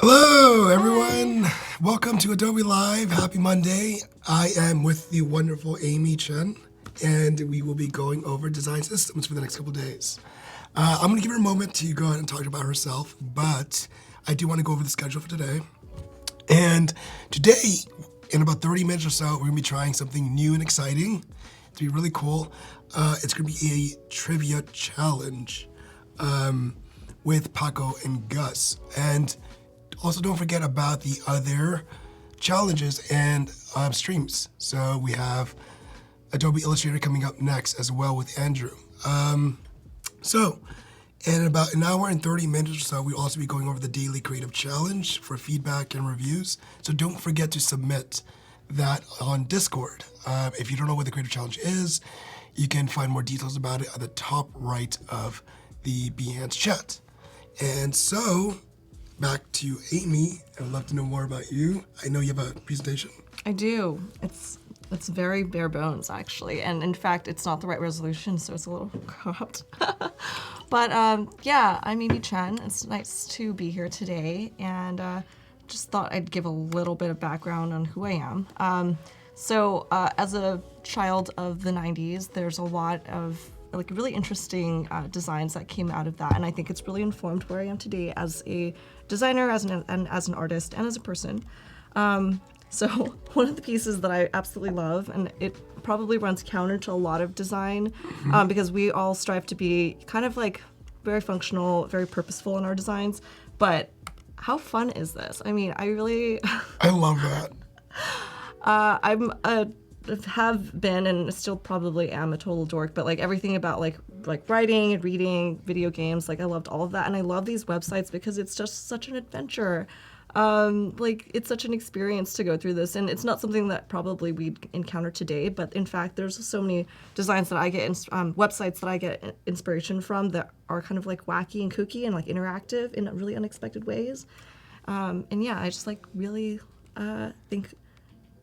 Hello, everyone. Welcome to Adobe Live. Happy Monday. I am with the wonderful Amy Chen, and we will be going over design systems for the next couple days. I'm going to give her a moment to go ahead and talk about herself, but I do want to go over the schedule for today. And today, in about 30 minutes or so, we're going to be trying something new and exciting. It's going to be really cool. It's going to be a trivia challenge with Paco and Gus. And also, don't forget about the other challenges and streams. So we have Adobe Illustrator coming up next as well with Andrew. So in about an hour and 30 minutes or so, we'll also be going over the daily creative challenge for feedback and reviews. So don't forget to submit that on Discord. If you don't know what the creative challenge is, you can find more details about it at the top right of the Behance chat. And so, back to Amy. I'd love to know more about you. I know you have a presentation. I do. It's very bare bones, actually. And in fact, it's not the right resolution, so it's a little cropped. But yeah, I'm Amy Chen. It's nice to be here today. And just thought I'd give a little bit of background on who I am. So as a child of the 90s, there's a lot of really interesting designs that came out of that, and I think it's really informed where I am today as a designer, as an artist, and as a person. So one of the pieces that I absolutely love, and it probably runs counter to a lot of design, because we all strive to be kind of like very functional, very purposeful in our designs, but how fun is this? I mean, I love that. have been and still probably am a total dork, but like everything about like writing and reading, video games, like I loved all of that, and I love these websites because it's just such an adventure. It's such an experience to go through this, and it's not something that probably we'd encounter today, but in fact there's so many designs that I get, websites that I get inspiration from that are kind of like wacky and kooky and like interactive in really unexpected ways. And yeah, I just like really think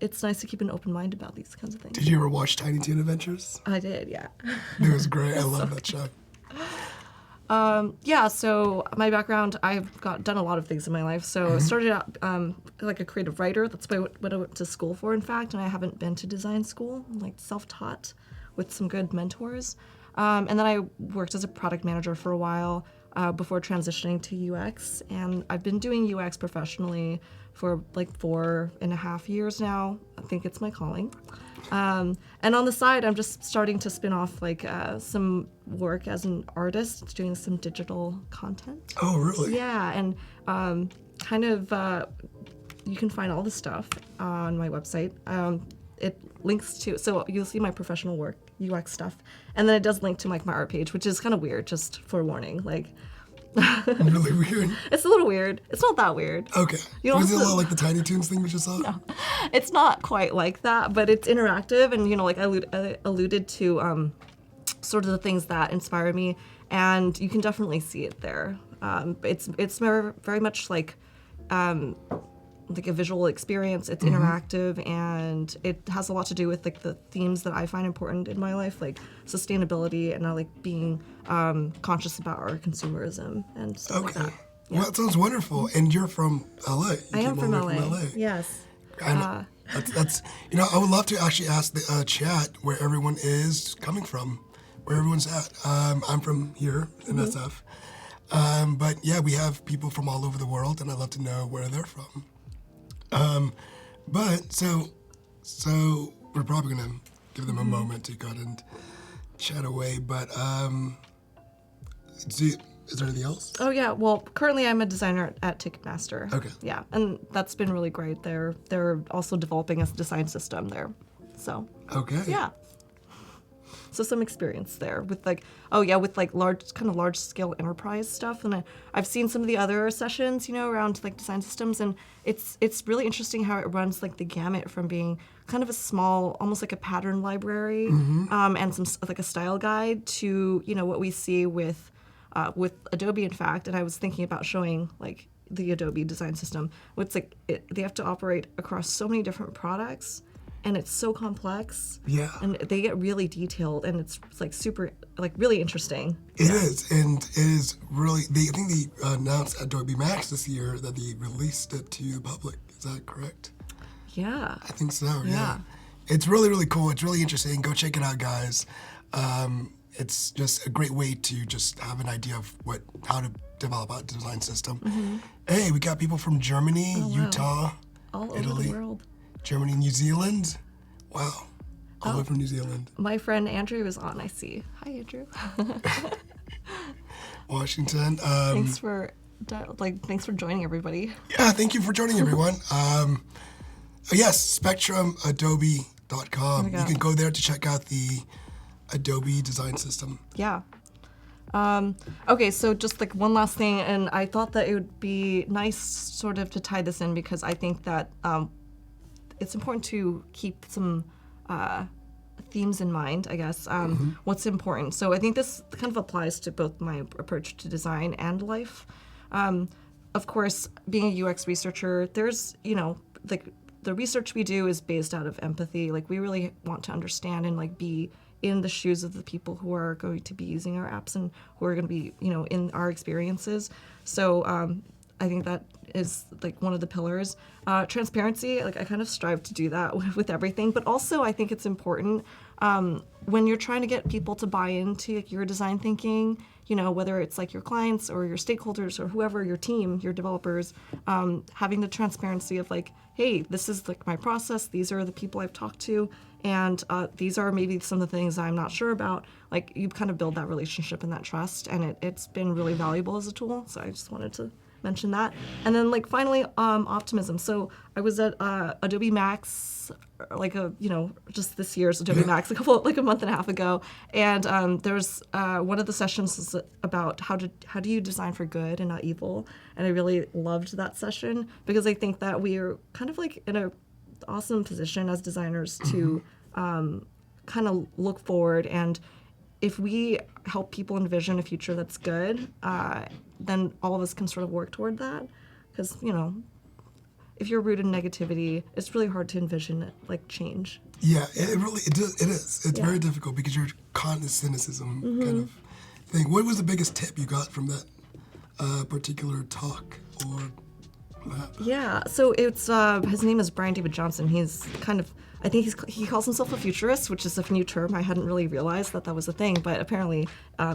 it's nice to keep an open mind about these kinds of things. Did you ever watch Tiny Toon Adventures? I did, yeah. It was great. I love that show. Yeah, so my background, I've done a lot of things in my life. So I started out like a creative writer. That's what I went to school for, in fact, and I haven't been to design school. I'm like self-taught with some good mentors. And then I worked as a product manager for a while before transitioning to UX. And I've been doing UX professionally for like 4.5 years now. I think it's my calling. And on the side, I'm just starting to spin off like some work as an artist, doing some digital content. Oh, really? Yeah, and you can find all the stuff on my website. It links to, so you'll see my professional work, UX stuff, and then it does link to like my art page, which is kind of weird, just forewarning. Like, really weird? It's a little weird. It's not that weird. Okay. Was it a lot like the Tiny Toons thing we just saw? No, it's not quite like that, but it's interactive, and like I alluded to sort of the things that inspire me, and you can definitely see it there. It's very much like a visual experience. It's interactive, and it has a lot to do with like the themes that I find important in my life, like sustainability and like being conscious about our consumerism and stuff like that. Yeah. Well, that sounds wonderful. And you're from LA. I am from LA. Yes. And that's I would love to actually ask the chat where everyone is coming from, where everyone's at. I'm from here in SF. But yeah, we have people from all over the world, and I'd love to know where they're from. But so we're probably gonna give them a moment to go ahead and chat away. But is there anything else? Oh yeah. Well, currently I'm a designer at Ticketmaster. Okay. Yeah, and that's been really great. They're also developing a design system there. So. Okay. Yeah. So some experience there with large scale enterprise stuff, and I've seen some of the other sessions, around like design systems, and it's really interesting how it runs like the gamut from being kind of a small, almost like a pattern library, and some like a style guide to what we see with Adobe, in fact. And I was thinking about showing like the Adobe design system. It's like they have to operate across so many different products. and it's so complex. Yeah. And they get really detailed, and it's like super, like really interesting. It is, and it is really. I think they announced Adobe Max this year that they released it to the public. Is that correct? Yeah. I think so. Yeah. It's really, really cool. It's really interesting. Go check it out, guys. It's just a great way to just have an idea of how to develop a design system. Hey, we got people from Germany, Utah, All Italy, over the world. Germany, New Zealand. Wow. All the way from New Zealand. My friend Andrew is on, I see. Hi, Andrew. Washington. Thanks for joining, everybody. Yeah, thank you for joining, everyone. Yes, SpectrumAdobe.com. You can go there to check out the Adobe design system. Yeah. Okay, so just like one last thing, and I thought that it would be nice sort of to tie this in because I think that it's important to keep some themes in mind, I guess, what's important. So I think this kind of applies to both my approach to design and life. Of course, being a UX researcher, there's, like the research we do is based out of empathy. Like we really want to understand and like be in the shoes of the people who are going to be using our apps and who are going to be, in our experiences. So I think that is like one of the pillars. Transparency, like I kind of strive to do that with everything, but also I think it's important when you're trying to get people to buy into your design thinking, whether it's like your clients or your stakeholders or whoever, your team, your developers, having the transparency of like, hey, this is like my process, these are the people I've talked to, and these are maybe some of the things I'm not sure about. Like you kind of build that relationship and that trust, and it's been really valuable as a tool, so I just wanted to mention that. And then like finally, optimism. So I was at Adobe Max, just this year's Adobe Max, a month and a half ago, and there's one of the sessions is about how do you design for good and not evil, and I really loved that session because I think that we are kind of like in a awesome position as designers to kind of look forward, and if we help people envision a future that's good, then all of us can sort of work toward that. Because, if you're rooted in negativity, it's really hard to envision like change. Yeah, it is. It's very difficult because you're caught in the cynicism kind of thing. What was the biggest tip you got from that particular talk or lab? Yeah, so it's his name is Brian David Johnson. He's kind of, I think he calls himself a futurist, which is a new term. I hadn't really realized that was a thing, but apparently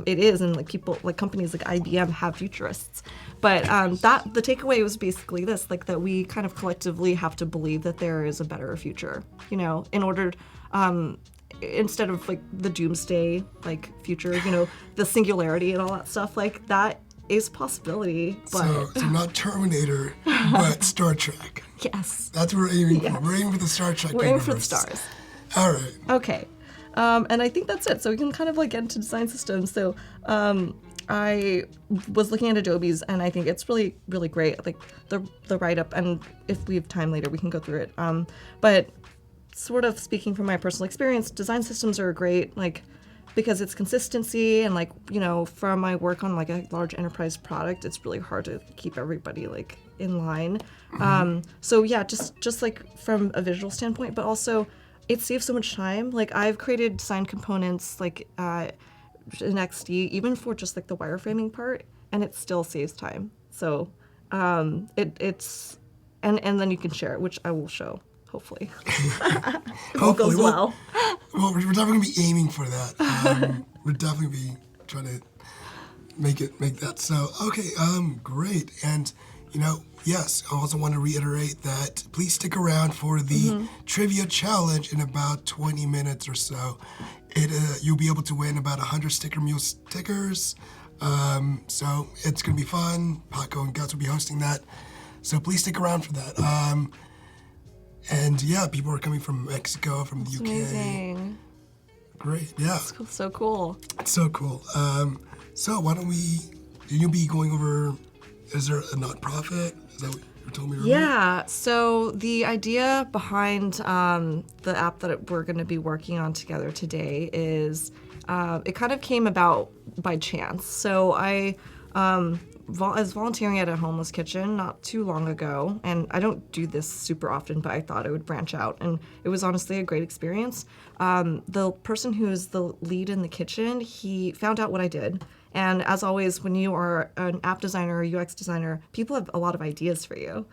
it is, and like people, like companies like IBM have futurists. But the takeaway was basically this, like that we kind of collectively have to believe that there is a better future, in order, instead of like the doomsday like future, the singularity and all that stuff, like that is possibility. But so not Terminator, but Star Trek. Yes. That's what we're aiming for. We're aiming for the Star Trek We're universe. aiming for the stars. All right. Okay. And I think that's it. So we can kind of like get into design systems. So I was looking at Adobe's, and I think it's really, really great. Like the write-up, and if we have time later, we can go through it. But sort of speaking from my personal experience, design systems are great, like because it's consistency, and like, from my work on like a large enterprise product, it's really hard to keep everybody like in line. So yeah, just like from a visual standpoint, but also it saves so much time. Like I've created design components like in XD, even for just like the wireframing part, and it still saves time. So it's and then you can share it, which I will show. Hopefully. If all goes well. Well, we're definitely going to be aiming for that. We're definitely be trying to make that. So, okay, great. And, yes, I also want to reiterate that please stick around for the trivia challenge in about 20 minutes or so. You'll be able to win about 100 Sticker Mule stickers. So it's going to be fun. Paco and Gus will be hosting that. So please stick around for that. And yeah, people are coming from Mexico, from the UK. Amazing. Great, yeah. It's so cool. It's so cool. So why don't you'll be going over, is there a nonprofit? Is that what you told me earlier? Yeah, so the idea behind the app that we're going to be working on together today is, it kind of came about by chance. So I I was volunteering at a homeless kitchen not too long ago, and I don't do this super often, but I thought I would branch out, and it was honestly a great experience. The person who is the lead in the kitchen, he found out what I did, and as always, when you are an app designer or UX designer, people have a lot of ideas for you.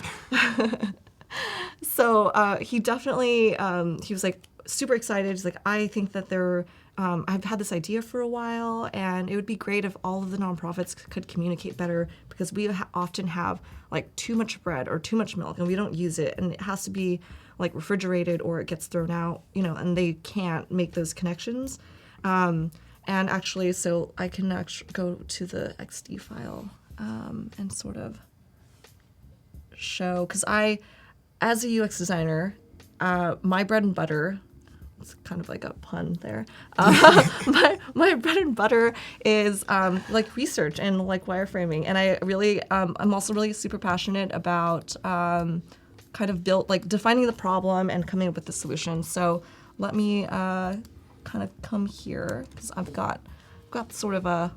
So he definitely, he was like super excited. He's like, I think that I've had this idea for a while, and it would be great if all of the nonprofits could communicate better, because we often have like too much bread or too much milk and we don't use it, and it has to be like refrigerated or it gets thrown out, and they can't make those connections. And actually, so I can actually go to the XD file and sort of show, because as a UX designer, my bread and butter, it's kind of like a pun there. My bread and butter is like research and like wireframing, and I really, I'm also really super passionate about kind of defining the problem and coming up with the solution. So let me kind of come here, because I've got sort of a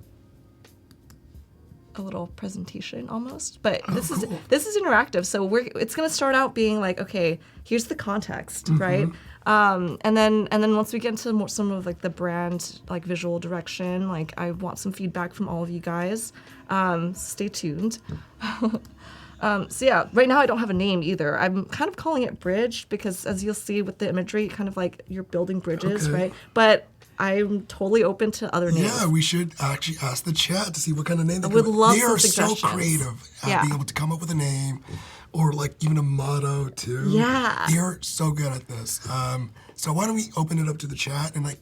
little presentation almost, but this is interactive. So it's going to start out being like, okay, here's the context, right? And then once we get into some of like the brand, like visual direction, like I want some feedback from all of you guys. Stay tuned. So yeah, right now I don't have a name either. I'm kind of calling it Bridge, because as you'll see with the imagery, kind of like you're building bridges, right? But I'm totally open to other names. Yeah, we should actually ask the chat to see what kind of name they would love They some are so suggestions. creative at being able to come up with a name, or like even a motto too. Yeah. They are so good at this. So why don't we open it up to the chat, and like,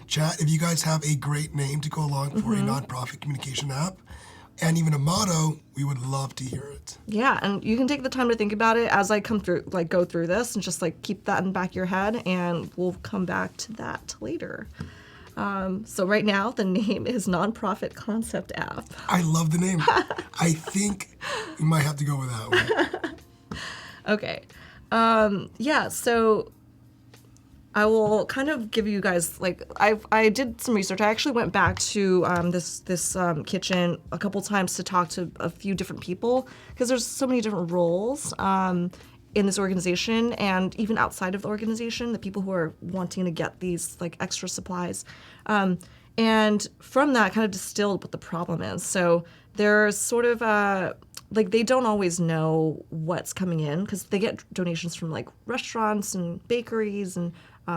chat, if you guys have a great name to go along for a nonprofit communication app, and even a motto, we would love to hear it. Yeah, and you can take the time to think about it as I go through this, and just like keep that in the back of your head, and we'll come back to that later. So right now the name is Nonprofit Concept App. I love the name. I think we might have to go with that one. Okay. Yeah, so I will kind of give you guys, like, I did some research. I actually went back to this kitchen a couple times to talk to a few different people, because there's so many different roles in this organization, and even outside of the organization, the people who are wanting to get these like extra supplies. And from that, kind of distilled what the problem is. So there's sort of like they don't always know what's coming in, because they get donations from like restaurants and bakeries and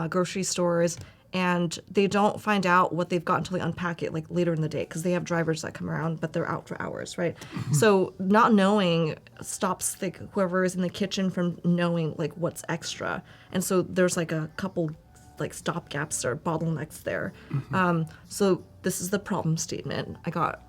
grocery stores, and they don't find out what they've got until they unpack it like later in the day, because they have drivers that come around, but they're out for hours, right? So not knowing stops like whoever is in the kitchen from knowing like what's extra, and so there's like a couple like stopgaps or bottlenecks there. So this is the problem statement. I got,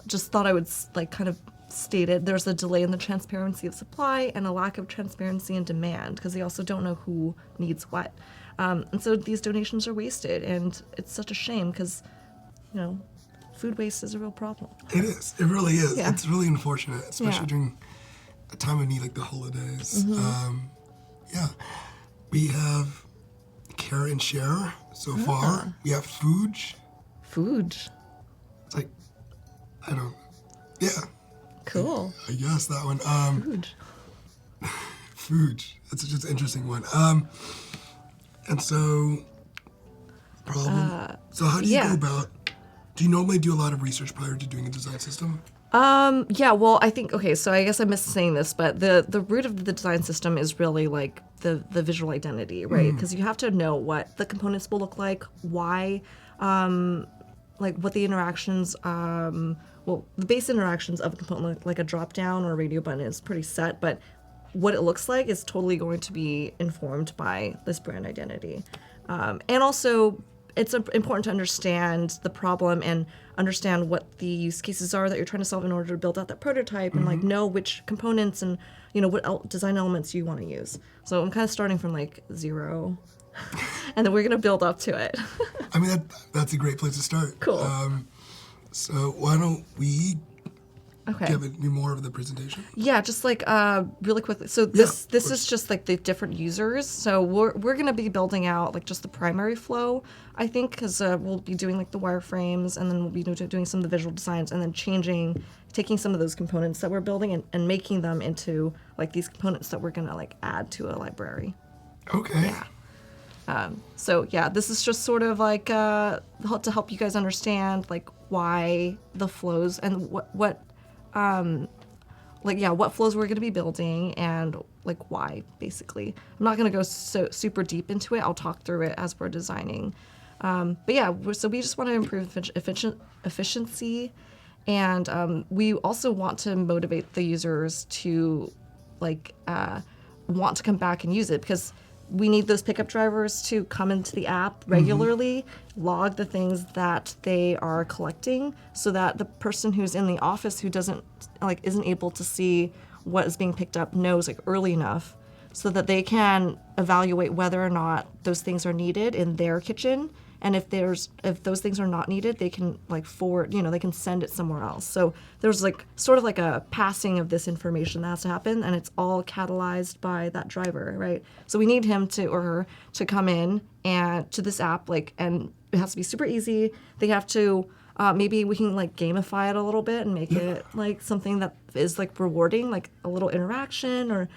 just thought I would like kind of state it. There's a delay in the transparency of supply and a lack of transparency in demand, because they also don't know who needs what. And so these donations are wasted, and it's such a shame, because, food waste is a real problem. It is. It really is. Yeah. It's really unfortunate, especially Yeah. during a time of need like the holidays. Yeah. We have Care and Share so far. We have Food. Food. It's like, yeah, Cool. I guess that one. Food. Food. That's just an interesting one. And so, problem. So how do you go about, do you normally do a lot of research prior to doing a design system? Yeah, well, I think, okay, so I guess I missed saying this, but the root of the design system is really like the visual identity, right? Because you have to know what the components will look like, why, like what the interactions, well, the base interactions of a component, like a drop down or a radio button, is pretty set, but what it looks like is totally going to be informed by this brand identity. And also, it's important to understand the problem and understand what the use cases are that you're trying to solve in order to build out that prototype, and like know which components and what design elements you want to use. So I'm kind of starting from like zero, and then we're gonna build up to it. I mean, that's a great place to start. Cool. So why don't we Okay. Do you have any more of the presentation? Yeah, just like really quickly. So this is just like the different users. So we're gonna be building out like just the primary flow, I think, because we'll be doing like the wireframes, and then we'll be doing some of the visual designs, and then taking some of those components that we're building and making them into like these components that we're gonna like add to a library. Okay. Yeah. So yeah, this is just sort of like to help you guys understand like why the flows and what flows we're going to be building and like why, basically. I'm not going to go so super deep into it. I'll talk through it as we're designing. But yeah, so we just want to improve efficiency, and we also want to motivate the users to like want to come back and use it, because we need those pickup drivers to come into the app regularly, log the things that they are collecting, so that the person who's in the office who isn't able to see what is being picked up knows like early enough, so that they can evaluate whether or not those things are needed in their kitchen. And if those things are not needed, they can like they can send it somewhere else. So there's like sort of like a passing of this information that has to happen, and it's all catalyzed by that driver, right? So we need him or her to come in and to this app, and it has to be super easy. They have to maybe we can like gamify it a little bit and make it like something that is like rewarding, like a little interaction or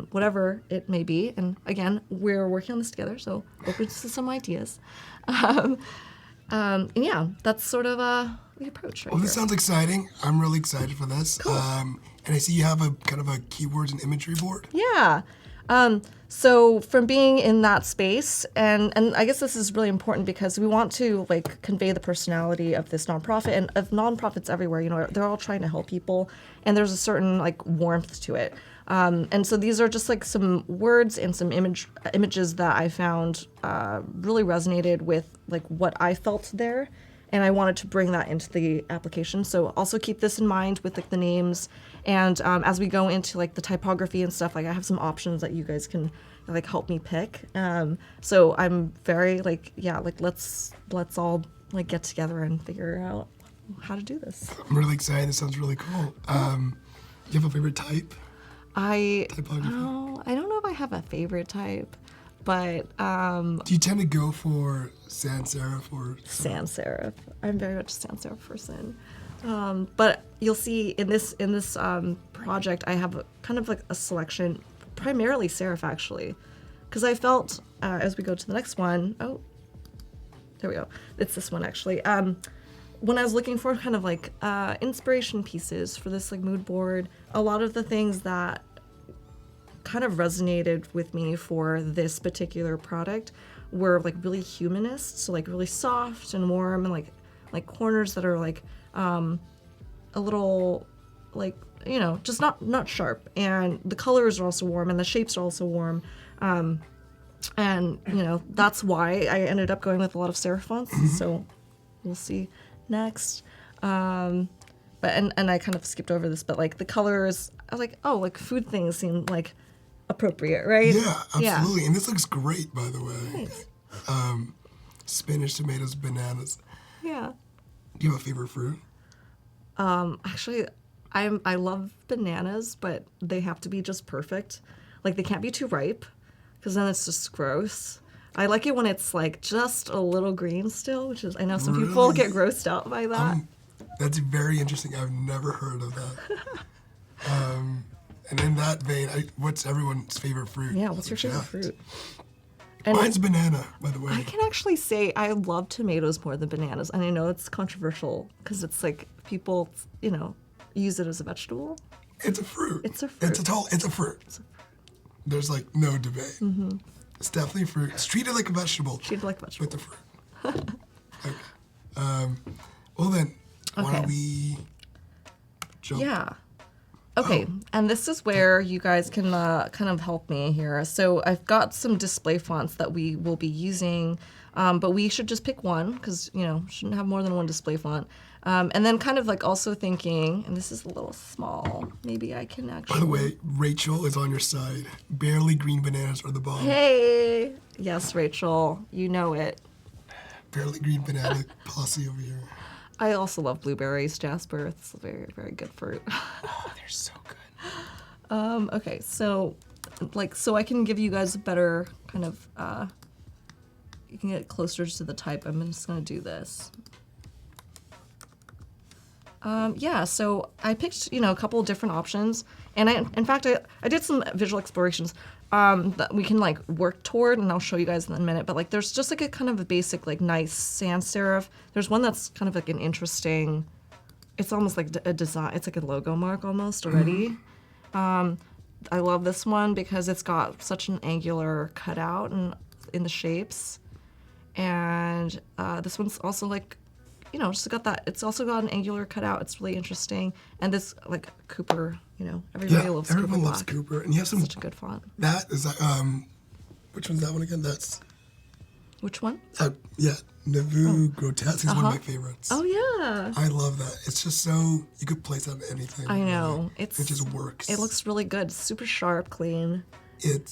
whatever it may be. And again, we're working on this together, so open to some ideas. And yeah, that's sort of the approach right Well, here. this sounds exciting. I'm really excited for this. Cool. And I see you have a kind of a keywords and imagery board. Yeah. So from being in that space, and I guess this is really important because we want to like convey the personality of this nonprofit and of nonprofits everywhere. They're all trying to help people, and there's a certain like warmth to it. And so these are just like some words and some images that I found really resonated with like what I felt there, and I wanted to bring that into the application. So also keep this in mind with like the names, and as we go into like the typography and stuff, like I have some options that you guys can like help me pick. So I'm very like let's all like get together and figure out how to do this. I'm really excited. This sounds really cool. Do you have a favorite type? Typography? I don't know if I have a favorite type, but Do you tend to go for sans serif or sans serif. I'm very much a sans serif person. But you'll see in this project, I have kind of like a selection, primarily serif actually, because I felt as we go to the next one. Oh, there we go. It's this one actually. When I was looking for kind of like inspiration pieces for this like mood board, a lot of the things that kind of resonated with me for this particular product were like really humanist, so like really soft and warm, and like corners that are like a little like just not sharp, and the colors are also warm and the shapes are also warm, and that's why I ended up going with a lot of serif fonts. So we'll see next. But I kind of skipped over this, but like the colors, I was like, oh, like food things seem like appropriate, right? Yeah, absolutely. Yeah. And this looks great, by the way. Nice. Spinach, tomatoes, bananas. Yeah. Do you have a favorite fruit? Actually, I love bananas, but they have to be just perfect. Like they can't be too ripe, because then it's just gross. I like it when it's like just a little green still, which is, I know some people Really? get grossed out by that. That's very interesting. I've never heard of that. And in that vein, what's everyone's favorite fruit? Yeah, what's your favorite fruit? And Mine's banana, by the way. I can actually say I love tomatoes more than bananas, and I know it's controversial because it's like people, use it as a vegetable. It's a fruit. It's a fruit. It's a fruit. There's like no debate. Mm-hmm. It's definitely a fruit. It's treated like a vegetable. Treated like a vegetable. With the fruit. Okay. Well then, why don't we jump? Yeah. Okay, and this is where you guys can kind of help me here. So I've got some display fonts that we will be using, but we should just pick one because, shouldn't have more than one display font. And then kind of like also thinking, and this is a little small, maybe I can actually... By the way, Rachel is on your side. Barely green bananas are the bomb. Hey! Yes, Rachel, you know it. Barely green banana posse over here. I also love blueberries, Jasper. It's a very, very good fruit. Oh, they're so good. Okay, so so I can give you guys a better kind of you can get closer to the type. I'm just gonna do this. Yeah, so I picked, a couple of different options, and in fact, I did some visual explorations that we can work toward, and I'll show you guys in a minute. But there's just a kind of a basic nice sans serif. There's one that's kind of an interesting. It's almost like a design. It's like a logo mark almost already. I love this one because it's got such an angular cutout and in the shapes, and this one's also just got that. It's also got an angular cutout. It's really interesting. And this, Cooper, everybody loves Cooper everyone loves Black. Cooper. And you have Such a good font. That is, which one's that one again? That's, Which one? Nauvoo Grotesque is one of my favorites. Oh, yeah. I love that. It's just so, you could place that on anything. I know. It just works. It looks really good. Super sharp, clean. And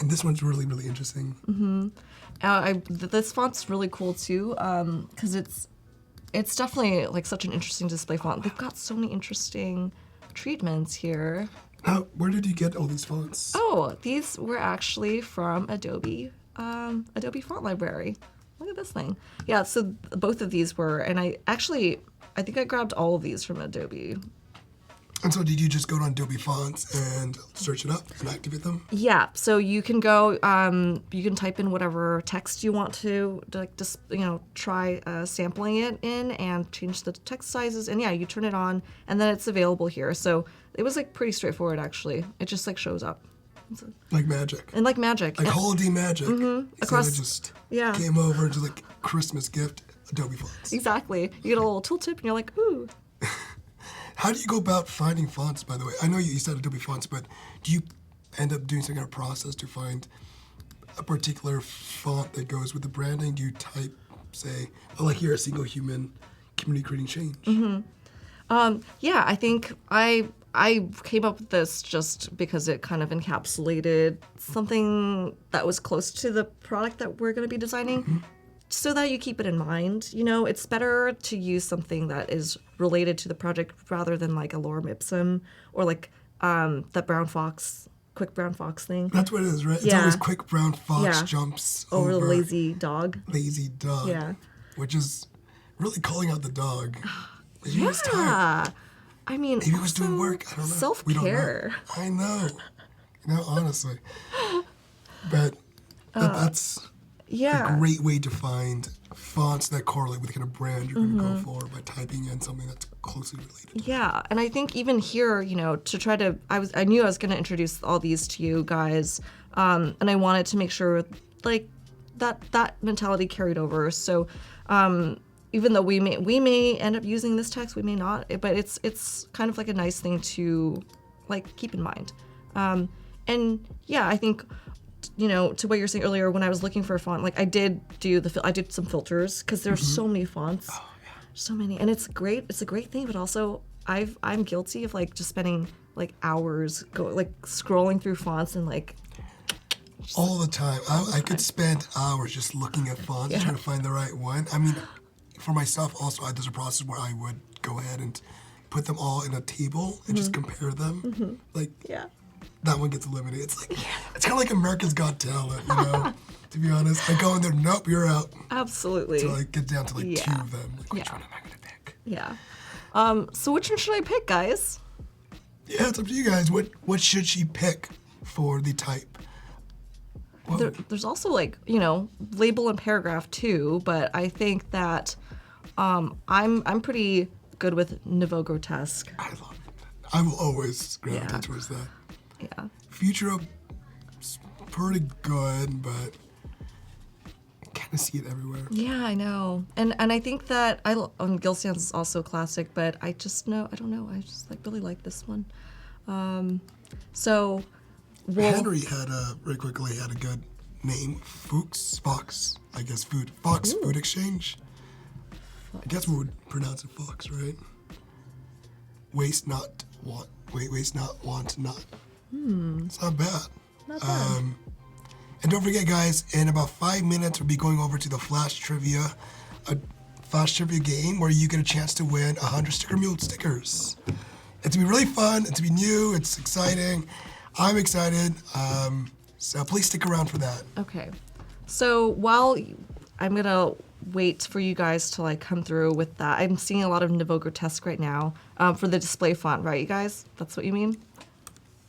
this one's really, really interesting. Mm-hmm. This font's really cool too, because it's definitely such an interesting display font. They've got so many interesting treatments here. Now, where did you get all these fonts? Oh, these were actually from Adobe Font Library. Look at this thing. Yeah, so both of these were, and I think I grabbed all of these from Adobe. And so did you just go to Adobe Fonts and search it up and activate them? Yeah, so you can go, you can type in whatever text you want to just, try sampling it in and change the text sizes. And yeah, you turn it on and then it's available here. So it was pretty straightforward actually. It just shows up. Like magic. And like magic. Like holiday magic. Mm-hmm. Across, it just came over to Christmas gift, Adobe Fonts. Exactly. You get a little tooltip and you're like, ooh. How do you go about finding fonts, by the way? I know you said Adobe Fonts, but do you end up doing some kind of process to find a particular font that goes with the branding? Do you type, say, here, a single human community creating change? Mm-hmm. Yeah, I think I came up with this just because it kind of encapsulated something that was close to the product that we're going to be designing. Mm-hmm. So that you keep it in mind. It's better to use something that is related to the project rather than a lorem ipsum or that brown fox, quick brown fox thing. That's what it is, right? It's always quick brown fox jumps over the lazy dog. Lazy dog. Yeah. Which is really calling out the dog. Yeah. He was tired. I mean, maybe he was doing work. I don't know. Self-care. I know. Honestly. But that's a great way to find fonts that correlate with the kind of brand you're going to go for by typing in something that's closely related. Yeah, and I think even here, to try to, I knew I was going to introduce all these to you guys, and I wanted to make sure that mentality carried over. So even though we may end up using this text, we may not, but it's kind of a nice thing to keep in mind. And yeah, I think. To what you're saying earlier, when I was looking for a font, I did some filters because there's so many fonts, so many, and it's great. It's a great thing, but also I'm guilty of just spending hours scrolling through fonts and all the time. I could spend hours just looking at fonts and trying to find the right one. I mean, for myself also, there's a process where I would go ahead and put them all in a table and just compare them. That one gets eliminated. It's it's kind of like America's Got Talent, to be honest. I go in there, nope, you're out. Absolutely. So get down to two of them. Which one am I going to pick? Yeah. So which one should I pick, guys? Yeah, it's up to you guys. What should she pick for the type? There's also label and paragraph too, but I think that I'm pretty good with Nouveau Grotesque. I love it. I will always gravitate towards that. Yeah. Futura is pretty good, but I kind of see it everywhere. Yeah, I know. And I think that Gil Sans is also a classic, but I just really like this one. Henry had a good name. Fox, I guess food. Fox Ooh. Food Exchange. I guess we would pronounce it Fox, right? Waste not, want not. It's not bad. Not bad. And don't forget, guys, in about 5 minutes, we'll be going over to the Flash Trivia. flash trivia game where you get a chance to win 100 Sticker Mule stickers. It's gonna be really fun. It's gonna be new. It's exciting. I'm excited. So please stick around for that. Okay. So while I'm gonna wait for you guys to like come through with that, I'm seeing a lot of Nouveau Grotesque right now for the display font, right, you guys? That's what you mean?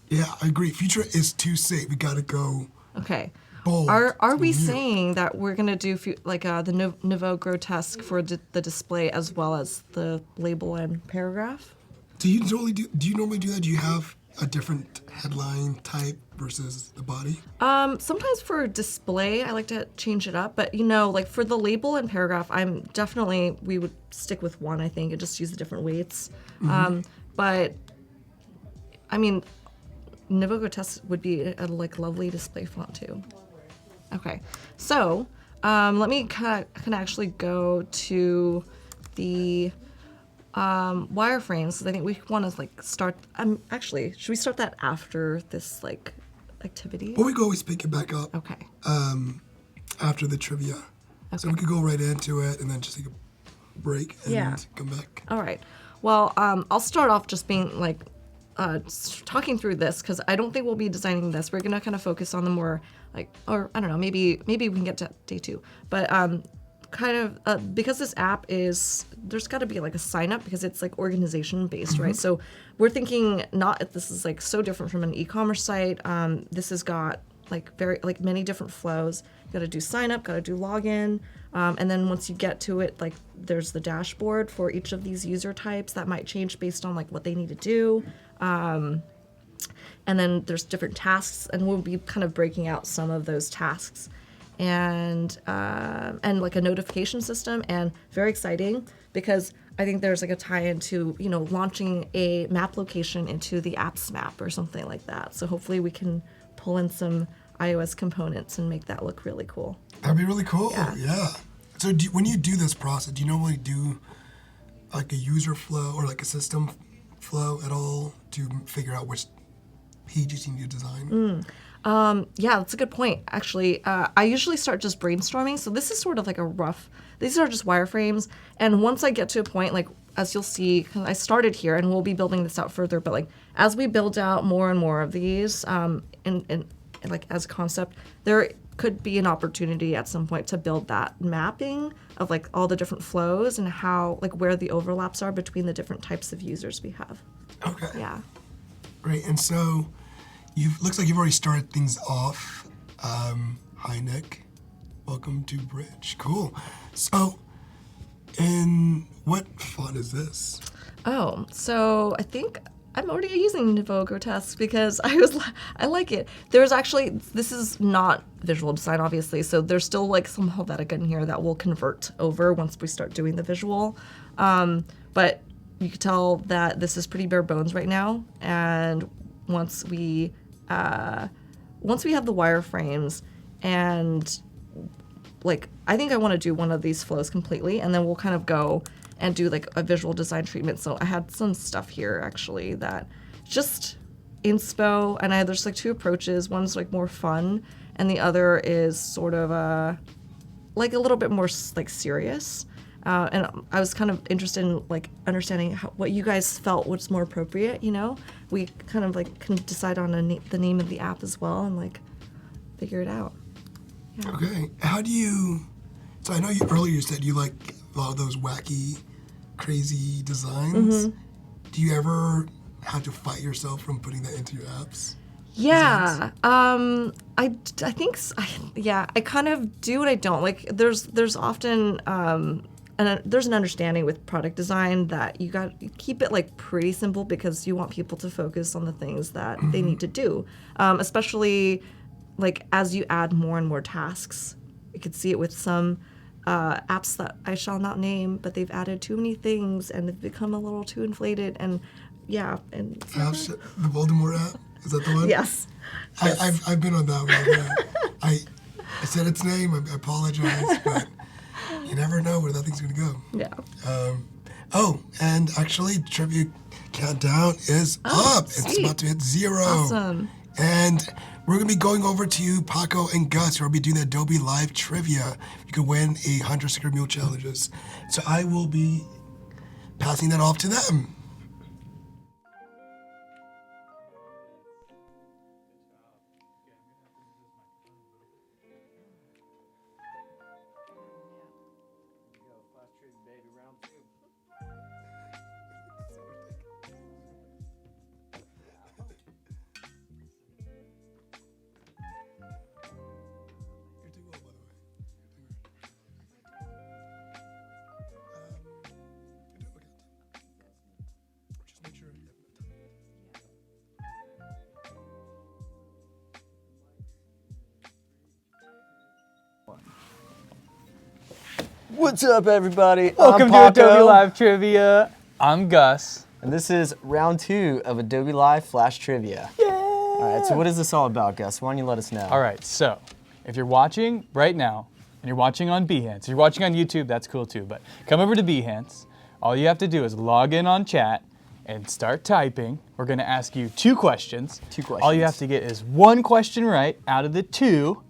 Yeah, I agree. Future is too safe. We gotta go. Okay. Bold. Are we New. saying that we're gonna do the Nouveau Grotesque for the display as well as the label and paragraph? Do you normally do that? Do you have a different headline type versus the body? Sometimes for display, I like to change it up, but like for the label and paragraph, we would stick with one, I think, and just use the different weights. But I mean, Nouveau Grotesque would be a like lovely display font too. Okay, so let me kind of actually go to the wireframes, because I think we want to like start. Actually, should we start that after this like activity? Well, we could always pick it back up. Okay. After the trivia, so Okay. we could go right into it and then just take a break and come back. All right. Well, I'll start off just being like talking through this, because I don't think we'll be designing this. We're gonna kind of focus on the more like, or I don't know, maybe we can get to day 2, but kind of because this app there's got to be like a sign up, because it's like organization based, right? So we're thinking this is like so different from an e-commerce site. This has got like many different flows. Got to do sign up, got to do login, and then once you get to it, like there's the dashboard for each of these user types that might change based on like what they need to do. And then there's different tasks, and we'll be kind of breaking out some of those tasks, and like a notification system, and very exciting because I think there's like a tie-in to launching a map location into the apps map or something like that. So hopefully we can pull in some iOS components and make that look really cool. That'd be really cool. Yeah. So when you do this process, do you normally do like a user flow or like a system flow at all to figure out which pages you need to design? Yeah, that's a good point, actually. I usually start just brainstorming. So this is sort of like these are just wireframes. And once I get to a point, like as you'll see, 'cause I started here and we'll be building this out further, but like as we build out more and more of these, in like as a concept, there could be an opportunity at some point to build that mapping of like all the different flows and how, like where the overlaps are between the different types of users we have. Okay. Yeah. Great. And so looks like you've already started things off. Hi, Nick. Welcome to Bridge. Cool. So, what font is this? Oh, so I think I'm already using Nouveau Grotesque because I like it. This is not visual design, obviously, so there's still like some Helvetica in here that will convert over once we start doing the visual. But you can tell that this is pretty bare bones right now, and once we have the wireframes, and like I think I want to do one of these flows completely, and then we'll kind of go and do like a visual design treatment. So I had some stuff here actually that just inspo, and there's like 2 approaches. One's like more fun, and the other is sort of like a little bit more like serious. And I was kind of interested in like understanding what you guys felt was more appropriate. We kind of like can decide on the name of the app as well, and like figure it out. Yeah. Okay. How do you? So I know earlier you said you like a lot of those wacky, crazy designs. Do you ever have to fight yourself from putting that into your apps? Yeah. I think I kind of do and I don't. Like there's often and there's an understanding with product design that you keep it like pretty simple, because you want people to focus on the things that they need to do, especially like as you add more and more tasks. You could see it with some apps that I shall not name, but they've added too many things and they've become a little too inflated. And the Voldemort app, is that the one? Yes. I've been on that one. Yeah. I said its name. I apologize, but you never know where that thing's gonna go. Yeah. And actually, trivia countdown is up. Sweet. It's about to hit 0. Awesome. And We're going to be going over to Paco and Gus, who will be doing the Adobe Live Trivia. You can win 100 sticker mule challenges. So I will be passing that off to them. What's up, everybody? Welcome to Adobe Live Trivia. I'm Gus. And this is round 2 of Adobe Live Flash Trivia. Yay! All right, so what is this all about, Gus? Why don't you let us know? All right, so if you're watching right now, and you're watching on Behance, if you're watching on YouTube, that's cool too, but come over to Behance. All you have to do is log in on chat and start typing. We're gonna ask you 2 questions. 2 questions. All you have to get is 1 question right out of the 2,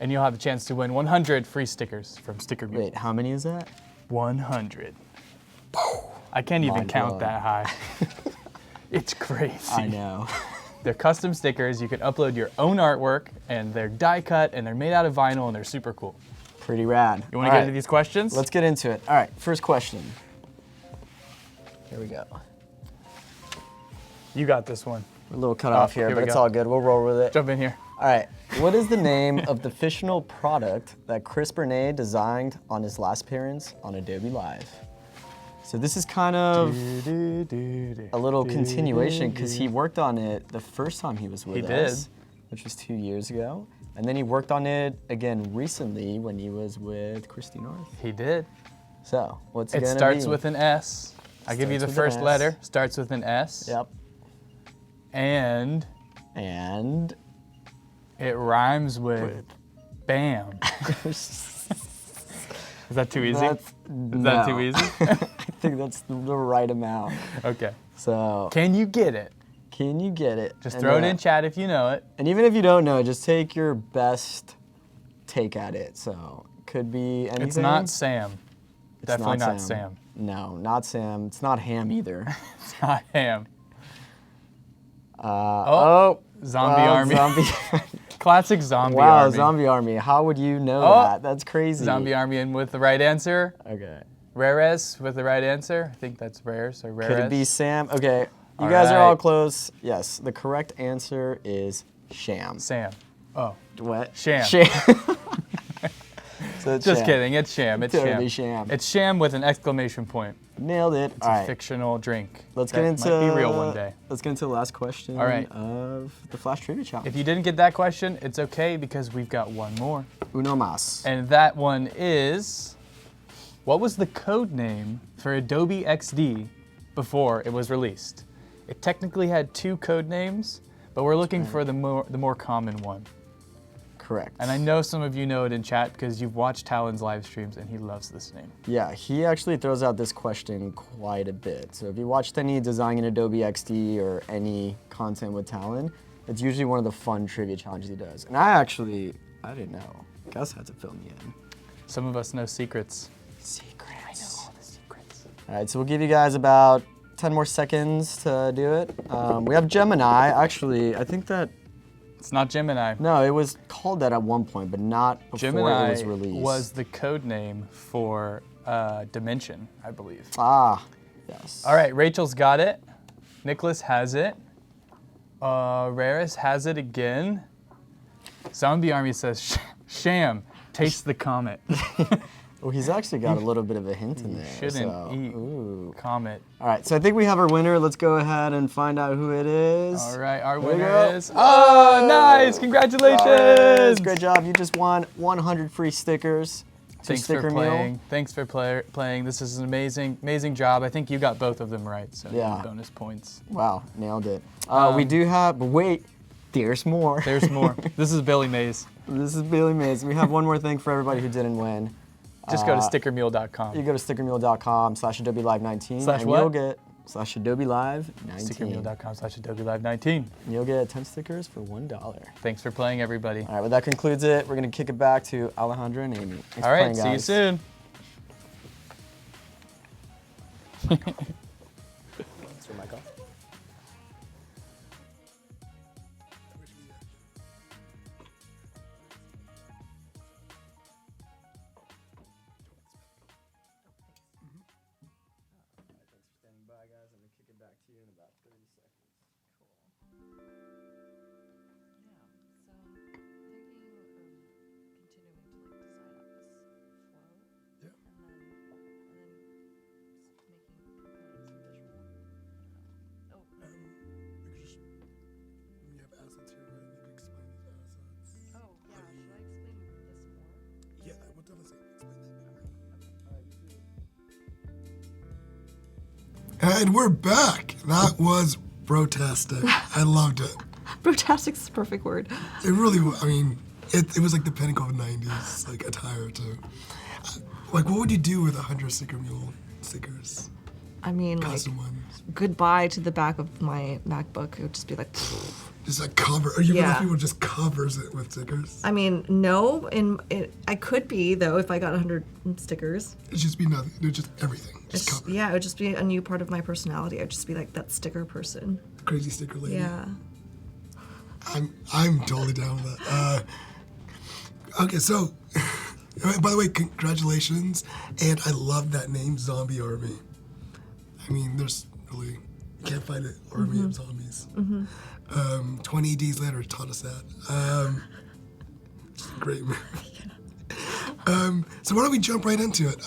and you'll have a chance to win 100 free stickers from Sticker Mule. Wait, how many is that? 100. I can't even Mind count blown. that high. It's crazy. I know. They're custom stickers. You can upload your own artwork, and they're die cut, and they're made out of vinyl, and they're super cool. Pretty rad. You want to get into these questions? Let's get into it. All right, first question. Here we go. You got this one. We're a little cut off here, here but we it's go. all good. We'll roll with it. Jump in here. All right, what is the name of the fictional product that Chris Bernay designed on his last appearance on Adobe Live? So this is kind of a little continuation because he worked on it the first time he was with He us, did. which was 2 years ago. And then he worked on it again recently when he was with Christy North. He did. So what's it It gonna be? starts with an S. I give you Starts the with an first S. letter. Starts with an S. Yep. And And it rhymes with BAM. Is that too easy? that's, Is that too easy? I think that's the right amount. Okay. So Can you get it? can you get it? Just And, throw it in chat if you know it. And even if you don't know, just take your best take at it. So could be anything. It's not Sam. It's Definitely not Sam. No, not Sam. It's not Ham either. It's not Ham. Oh, Zombie Army. Zombie. Classic Zombie Wow, Army. Zombie Army. How would you know Oh, that? That's crazy. Zombie Army and with the right answer. Okay. Rares with the right answer. I think that's Rares or Rares. Could it be Sam? Okay. You All guys are all right. close. Yes, the correct answer is Sham. Sam. Oh, What? Sham. Sham. So it's just Sham. kidding. It's Sham. It's Totally Sham. Sham. It's Sham with an exclamation point. Nailed it. It's All a right. fictional drink. Let's that get into. might be real one day. Let's get into the last question All right. of the Flash Trivia Challenge. If you didn't get that question, it's okay because we've got one more. Uno más. And that one is, what was the code name for Adobe XD before it was released? It technically had 2 code names, but we're looking for the more common one. Correct. And I know some of you know it in chat because you've watched Talon's live streams and he loves this name. Yeah, he actually throws out this question quite a bit. So if you watched any design in Adobe XD or any content with Talon, it's usually one of the fun trivia challenges he does. And I didn't know. Gus had to fill me in. Some of us know secrets. Secrets. I know all the secrets. All right, so we'll give you guys about 10 more seconds to do it. We have Gemini. Actually, I think that, It's not Gemini. no, it was called that at one point, but not before Gemini it was released. was the code name for Dimension, I believe. Ah, yes. All right, Rachel's got it. Nicholas has it. Raris has it again. Zombie Army says, Sham, taste the comet. Well, he's actually got a little bit of a hint in there. Shouldn't so, eat ooh. comet. All right, so I think we have our winner. Let's go ahead and find out who it is. All right, our There we winner go. is, oh, nice, congratulations. Raris, great job. You just won 100 free stickers. Thanks Sticker for Meal. playing. Thanks for playing. This is an amazing job. I think you got both of them right, so you Yeah. get bonus points. Wow, nailed it. We do have, but wait, there's more. There's more. This is Billy Mays. This is Billy Mays. We have one more thing for everybody who didn't win. Just go to stickermeal.com. You go to stickermeal.com/AdobeLive19 Slash and what? you'll get sticker.com/Adobe Live 19. Stickermeal.com/Adobe Live 19. And you'll get 10 stickers for $1. Thanks for playing, everybody. All right, well, that concludes it. We're going to kick it back to Alejandra and Amy. Thanks All for right, playing, see you guys. soon. Is your mic off? Bye, guys. I'm going to kick it back to you in about 30 seconds. Yeah. We have assets here, right? You can explain these assets. Oh, yeah, should I explain this more? Yeah, we'll definitely explain that more. And we're back. That was brotastic. I loved it. Brotastic is the perfect word. It really was. I mean, it was like the pinnacle of 90s, like attire too. Like, what would you do with 100 Sticker Mule stickers? I mean, like, Custom ones. goodbye to the back of my MacBook. It would just be like, Just like cover. Are you one of Yeah. those people who just covers it with stickers? I mean, no, I could be, though, if I got 100 stickers. It'd just be nothing. It'd just everything. Just cover. Yeah, it would just be a new part of my personality. I'd just be like that sticker person. Crazy sticker lady. Yeah. I'm totally down with that. Okay, so by the way, congratulations, and I love that name, Zombie Army. I mean, there's really you can't find an army of zombies. 20 days later taught us that. Just a great movie. So why don't we jump right into it?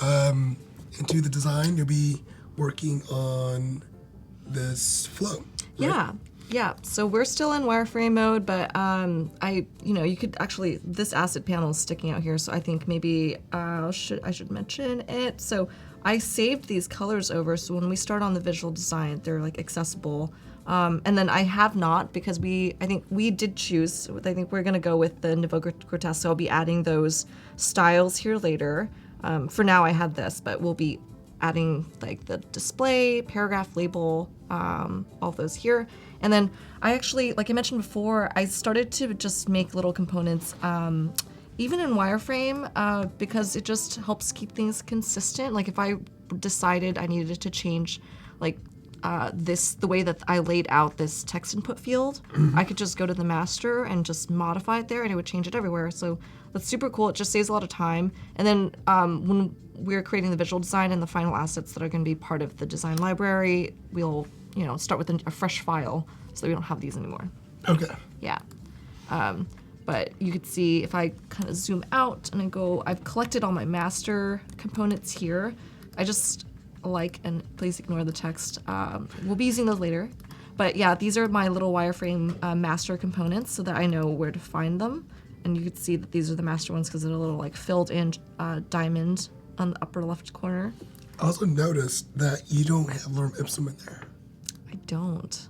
Into the design, you'll be working on this flow. Right? Yeah. Yeah, so we're still in wireframe mode, but you could actually, this asset panel is sticking out here, so I think maybe I should mention it. So I saved these colors over, so when we start on the visual design, they're like accessible. And then I have not, because I think we did choose, I think we're gonna go with the Nouveau Grotesque, so I'll be adding those styles here later. For now I have this, but we'll be adding like the display, paragraph label, all those here. And then I actually, like I mentioned before, I started to just make little components, even in wireframe, because it just helps keep things consistent. Like if I decided I needed to change like the way that I laid out this text input field, I could just go to the master and just modify it there and it would change it everywhere. So that's super cool. It just saves a lot of time. And then when we're creating the visual design and the final assets that are going to be part of the design library, we'll start with a fresh file so we don't have these anymore. Okay. Yeah. But you could see if I kind of zoom out and I go, I've collected all my master components here. I just and please ignore the text. We'll be using those later. But yeah, these are my little wireframe master components so that I know where to find them. And you could see that these are the master ones because they're a little like filled in diamond on the upper left corner. I also noticed that you don't have lorem ipsum in there. I don't.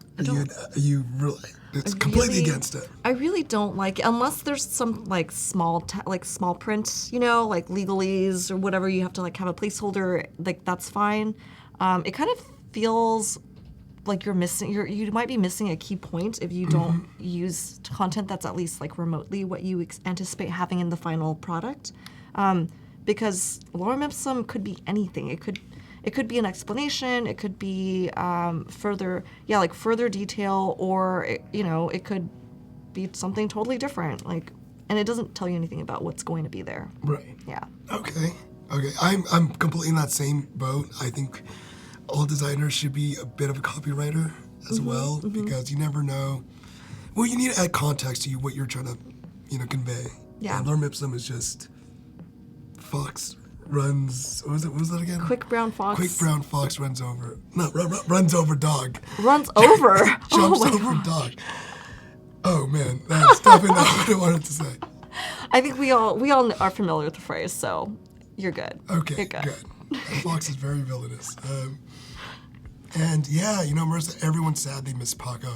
You really? It's completely really- against it. I really don't like it unless there's some like small print, like legalese or whatever. You have to like have a placeholder. Like that's fine. It kind of feels like you're missing. You might be missing a key point if you don't use content that's at least like remotely what you anticipate having in the final product. Because lorem ipsum could be anything. It could be an explanation. It could be further detail, or it could be something totally different. And it doesn't tell you anything about what's going to be there. Right. Yeah. Okay. I'm completely in that same boat. I think all designers should be a bit of a copywriter as well, because you never know. Well, you need to add context to what you're trying to, convey. Yeah. And lorem ipsum is just fox runs. What was that again? Quick brown fox. Quick brown fox runs over. No, runs over dog. Runs over. Jumps my over God. dog. Oh man, that's definitely not what I wanted to say. I think we all are familiar with the phrase, so you're good. Okay, You're good. That fox is very villainous. And yeah, Marissa, everyone's sad they missed Paco.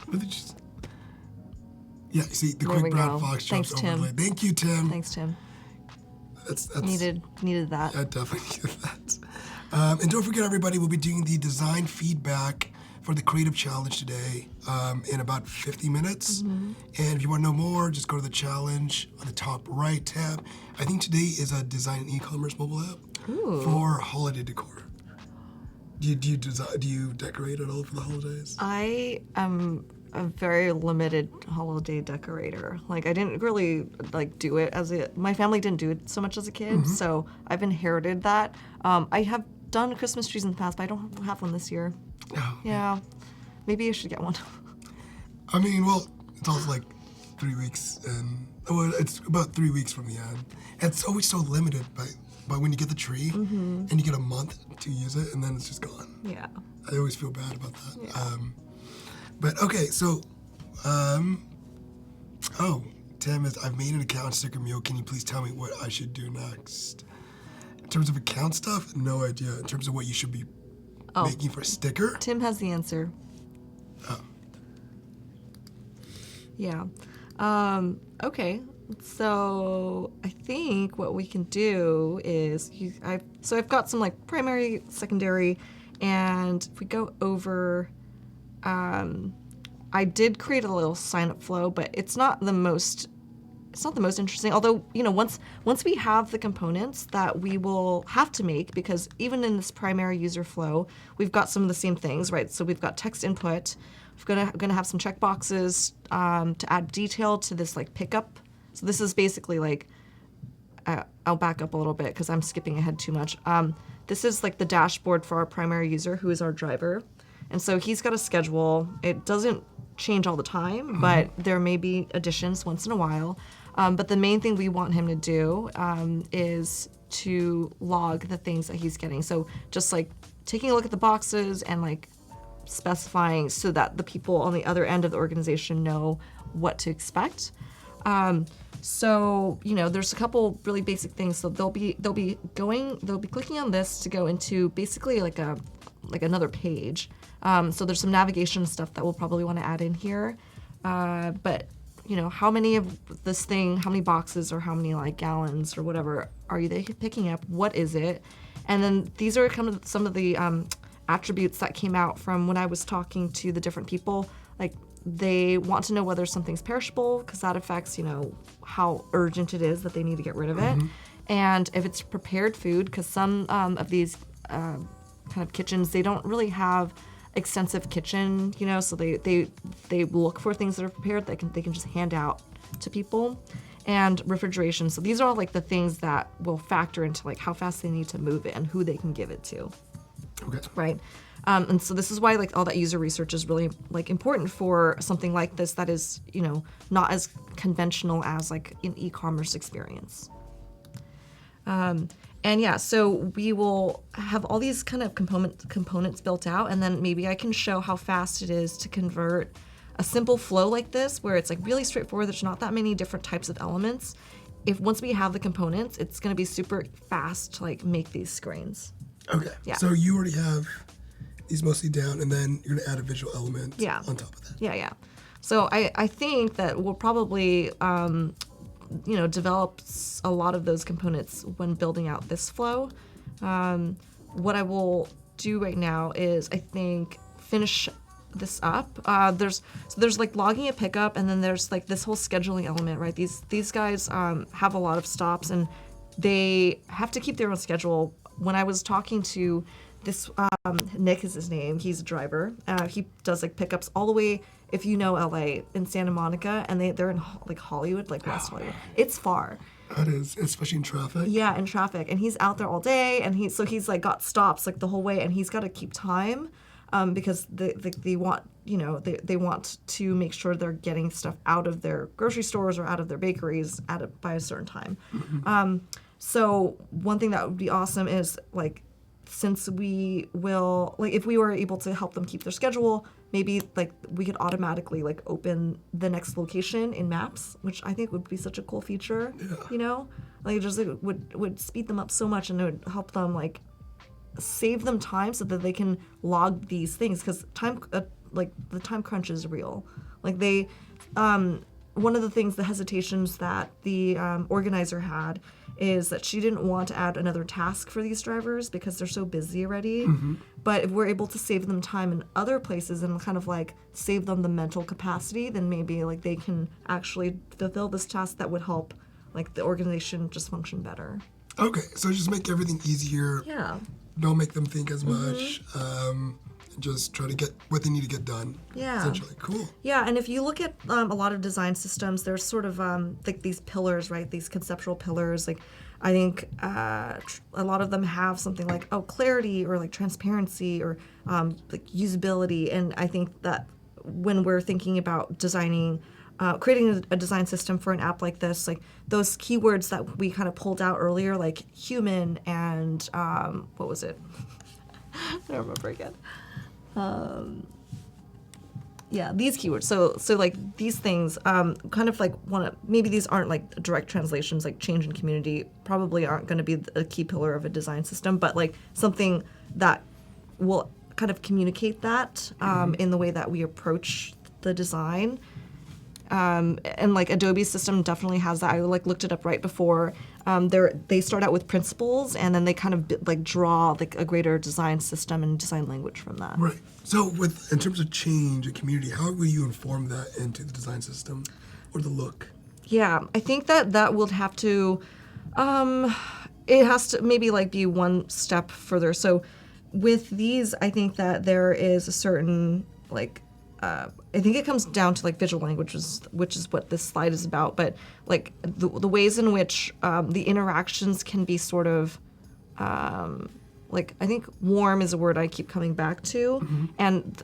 But they just... Yeah, you see, the There we quick brown go. fox Thanks, jumps Tim. over. Thank you, Tim. Thanks, Tim. That's Needed that. I definitely needed that. And don't forget, everybody, we'll be doing the design feedback for the Creative Challenge today in about 50 minutes. And if you want to know more, just go to the challenge on the top right tab. I think today is a design and e-commerce mobile app for holiday decor. Do you decorate at all for the holidays? I am a very limited holiday decorator. Like I didn't really like do it my family didn't do it so much as a kid, so I've inherited that. I have done Christmas trees in the past, but I don't have one this year. Oh, Yeah, maybe I should get one. I mean, well, it's also like 3 weeks, and it's about 3 weeks from the end. It's always so limited by when you get the tree, and you get a month to use it, and then it's just gone. Yeah. I always feel bad about that. Yeah. But okay, so, Tim I've made an account sticker Mule. Can you please tell me what I should do next? In terms of account stuff, no idea. In terms of what you should be making for a sticker? Tim has the answer. Oh. Yeah. Okay. So I think what we can do is I've got some like primary, secondary, and if we go over, I did create a little sign-up flow, but it's not the most interesting. Although, once we have the components that we will have to make, because even in this primary user flow, we've got some of the same things, right? So we've got text input. We're gonna have some checkboxes to add detail to this like pickup. So this is basically like, I'll back up a little bit because I'm skipping ahead too much. This is like the dashboard for our primary user, who is our driver. And so he's got a schedule. It doesn't change all the time, but there may be additions once in a while. But the main thing we want him to do is to log the things that he's getting. So just like taking a look at the boxes and like specifying so that the people on the other end of the organization know what to expect. So there's a couple really basic things. So they'll be clicking on this to go into basically like another page. So there's some navigation stuff that we'll probably want to add in here. But how many of this thing, how many boxes or how many like gallons or whatever are they picking up? What is it? And then these are kind of some of the attributes that came out from when I was talking to the different people. Like they want to know whether something's perishable, because that affects, how urgent it is that they need to get rid of it. And if it's prepared food, because some of these kind of kitchens, they don't really have extensive kitchen, so they look for things that are prepared that they can just hand out to people. And refrigeration. So these are all like the things that will factor into like how fast they need to move it and who they can give it to. Okay. Right. And so this is why like all that user research is really like important for something like this that is, not as conventional as like an e-commerce experience. And yeah, so we will have all these kind of components built out, and then maybe I can show how fast it is to convert a simple flow like this, where it's like really straightforward. There's not that many different types of elements. Once we have the components, it's going to be super fast to like make these screens. Okay. Yeah. So you already have these mostly down, and then you're gonna add a visual element on top of that. Yeah. So I think that we'll probably develop a lot of those components when building out this flow. What I will do right now is I think finish this up. There's like logging a pickup, and then there's like this whole scheduling element, right? These guys have a lot of stops, and they have to keep their own schedule. When I was talking to this, Nick is his name, he's a driver. He does like pickups all the way, if you know LA, in Santa Monica, and they're in like Hollywood, like West Hollywood. It's far. That is, especially in traffic. Yeah, in traffic, and he's out there all day, and he's like got stops like the whole way, and he's got to keep time, because they want they want to make sure they're getting stuff out of their grocery stores or out of their bakeries by a certain time. So one thing that would be awesome is like, since we will, like if we were able to help them keep their schedule, maybe like we could automatically like open the next location in Maps, which I think would be such a cool feature. Yeah. Like it just would speed them up so much, and it would help them like save them time so that they can log these things, because time like the time crunch is real. Like they one of the things, the hesitations that the organizer had is that she didn't want to add another task for these drivers because they're so busy already. But if we're able to save them time in other places and kind of like save them the mental capacity, then maybe like they can actually fulfill this task that would help like the organization just function better. Okay, so just make everything easier. Yeah. Don't make them think as much. Just try to get what they need to get done. Yeah. Essentially, cool. Yeah, and if you look at a lot of design systems, there's sort of like these pillars, right? These conceptual pillars. Like, I think a lot of them have something like clarity or like transparency or like usability. And I think that when we're thinking about designing, creating a design system for an app like this, like those keywords that we kind of pulled out earlier, like human and what was it? I don't remember again. Yeah, these keywords. So like these things, kind of like maybe these aren't like direct translations, like change in community probably aren't going to be a key pillar of a design system, but like something that will kind of communicate that in the way that we approach the design. And like Adobe's system definitely has that. I like looked it up right before. They start out with principles and then they kind of like draw like a greater design system and design language from that. Right. So in terms of change and community, how will you inform that into the design system or the look? Yeah, I think that will have to, it has to maybe like be one step further. So with these, I think that there is a certain like, I think it comes down to like visual languages, which is what this slide is about. But like the ways in which the interactions can be sort of like I think warm is a word I keep coming back to, and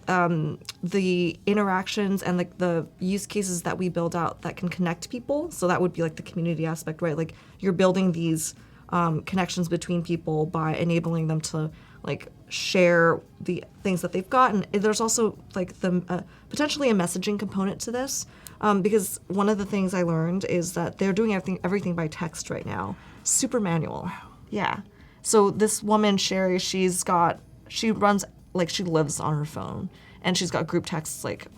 the interactions and like the use cases that we build out that can connect people. So that would be like the community aspect, right? Like you're building these connections between people by enabling them to like share the things that they've got. And there's also like the potentially a messaging component to this, because one of the things I learned is that they're doing everything by text right now, super manual. Wow. Yeah. So this woman Sherry, she runs like she lives on her phone, and she's got group texts like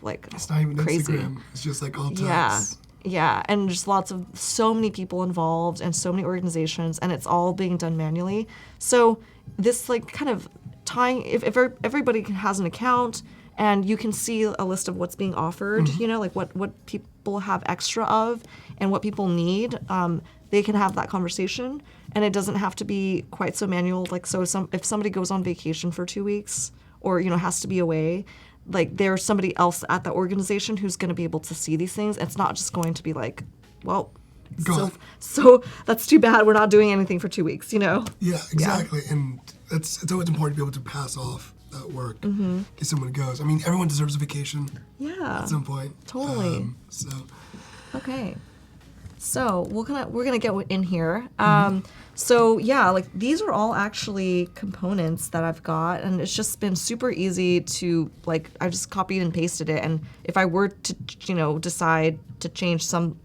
It's not even crazy. Instagram. It's just like all text. Yeah. Yeah, and just so many people involved and so many organizations, and it's all being done manually. So this like kind of tying, if everybody has an account and you can see a list of what's being offered, you know, like what people have extra of and what people need, they can have that conversation, and it doesn't have to be quite so manual. Like so, if somebody goes on vacation for 2 weeks or has to be away, like there's somebody else at the organization who's going to be able to see these things. It's not just going to be like, well, so that's too bad. We're not doing anything for 2 weeks, Yeah, exactly. Yeah. And it's always important to be able to pass off that work in case someone goes. I mean, everyone deserves a vacation. Yeah. At some point. Totally. Okay. So we're gonna get in here. So yeah, like these are all actually components that I've got, and it's just been super easy to like I just copied and pasted it. And if I were to decide to change some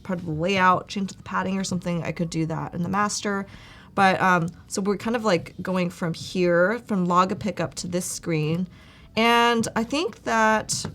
part of the layout, change the padding or something, I could do that in the master. But so we're kind of like going from here, from log a pickup to this screen, and I think that.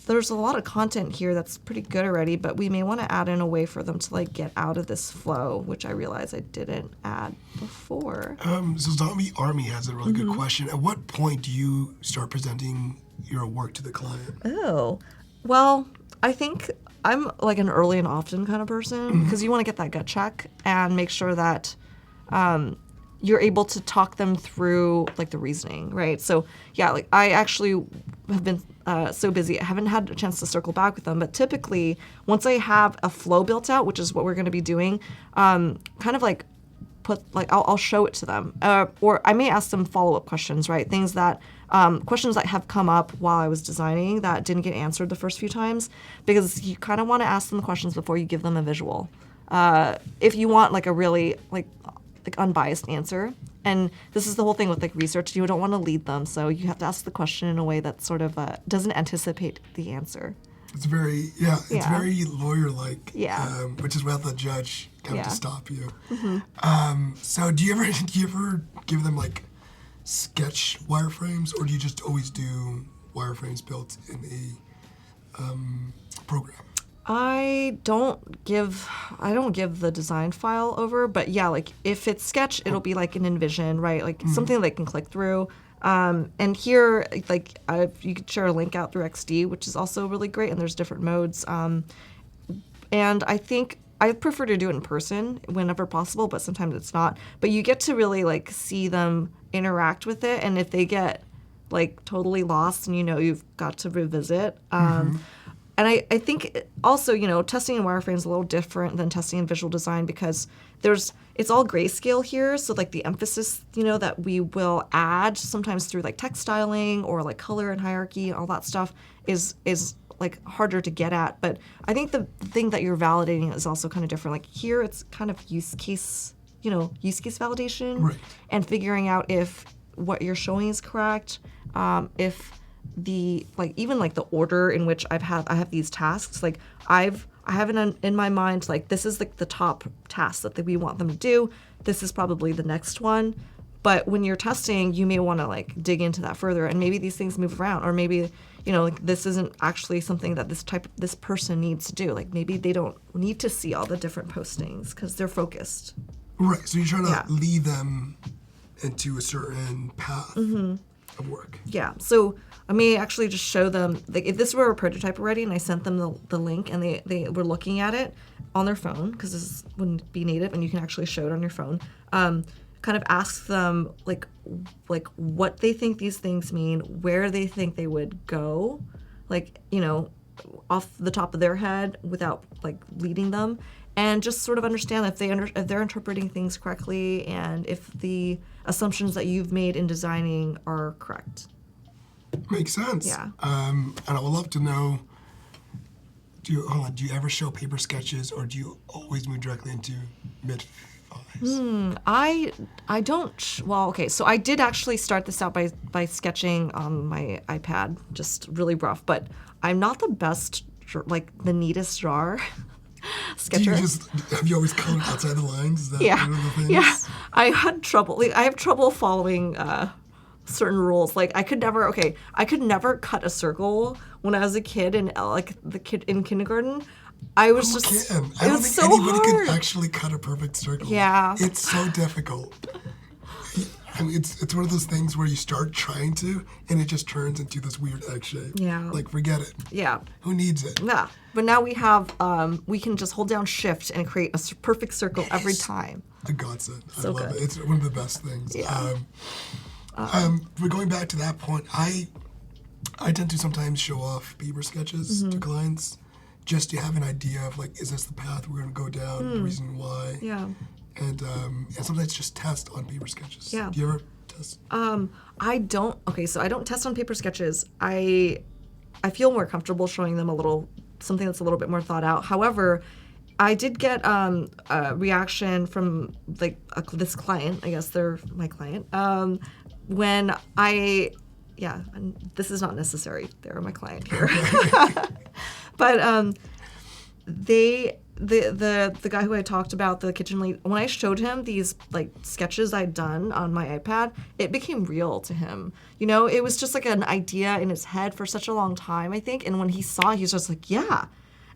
There's a lot of content here that's pretty good already, but we may want to add in a way for them to like get out of this flow, which I realized I didn't add before. So Zombie Army has a really good question. At what point do you start presenting your work to the client? Oh, well, I think I'm like an early and often kind of person because you want to get that gut check and make sure that you're able to talk them through like the reasoning, right? So yeah, like I actually have been so busy, I haven't had a chance to circle back with them. But typically, once I have a flow built out, which is what we're going to be doing, kind of like I'll show it to them, or I may ask them follow-up questions, right? Things that questions that have come up while I was designing that didn't get answered the first few times, because you kind of want to ask them the questions before you give them a visual. If you want like a really like unbiased answer. And this is the whole thing with like research. You don't want to lead them, so you have to ask the question in a way that sort of doesn't anticipate the answer. It's very very lawyer-like. Yeah. Which is without the judge coming to stop you. So do you ever give them like sketch wireframes, or do you just always do wireframes built in a program? I don't give the design file over, but yeah, like if it's Sketch, it'll be like an InVision, right? Like something they can click through. And here, like you could share a link out through XD, which is also really great, and there's different modes. And I think I prefer to do it in person whenever possible, but sometimes it's not. But you get to really like see them interact with it, and if they get like totally lost, and you've got to revisit. And I think also, testing in wireframe is a little different than testing in visual design because it's all grayscale here. So like the emphasis, that we will add sometimes through like text styling or like color and hierarchy, all that stuff is like harder to get at. But I think the thing that you're validating is also kind of different. Like here, it's kind of use case validation, Right. and figuring out if what you're showing is correct, if the even the order in which I have these tasks, like I have it in my mind, like this is like the top task that we want them to do, this is probably the next one. But when you're testing, you may want to like dig into that further, and maybe these things move around, or maybe like this isn't actually something that this person needs to do. Like maybe they don't need to see all the different postings because they're focused. Right. So you're trying to Yeah. lead them into a certain path of work. Yeah, so I may actually just show them, like if this were a prototype already and I sent them the link and they were looking at it on their phone, because this wouldn't be native and you can actually show it on your phone, kind of ask them like what they think these things mean, where they think they would go, like, off the top of their head without like leading them, and just sort of understand if they're interpreting things correctly and if the assumptions that you've made in designing are correct. Makes sense. Yeah. And I would love to know, do you ever show paper sketches, or do you always move directly into mid fives? I don't. Well, okay. So I did actually start this out by sketching on my iPad, just really rough. But I'm not the best, like the neatest drawer sketcher. Have you always colored outside the lines? Is that Yeah, one of the things? yeah. I had trouble. Like, I have trouble following certain rules. Like I could never cut a circle when I was a kid, and like the kid in kindergarten. I was Who just. can? I It don't was think so anybody hard. could actually cut a perfect circle. Yeah. It's so difficult. I mean, it's one of those things where you start trying to, and it just turns into this weird egg shape. Yeah. Like, forget it. Yeah. Who needs it? Yeah, but now we have, we can just hold down Shift and create a perfect circle every time. A godsend. So I love good. it. It's one of the best things. Yeah. But going back to that point, I tend to sometimes show off paper sketches Mm-hmm. to clients just to have an idea of, like, is this the path we're going to go down, the reason why. Yeah. And sometimes just test on paper sketches. Yeah. Do you ever test? I don't. Okay, so I don't test on paper sketches. I feel more comfortable showing them something that's a little bit more thought out. However, I did get a reaction from like this client. I guess they're my client. When and this is not necessary. They're my client here. But the guy who I talked about, the kitchen lead, when I showed him these like sketches I'd done on my iPad, it became real to him. It was just like an idea in his head for such a long time, I think. And when he saw it, he was just like, yeah.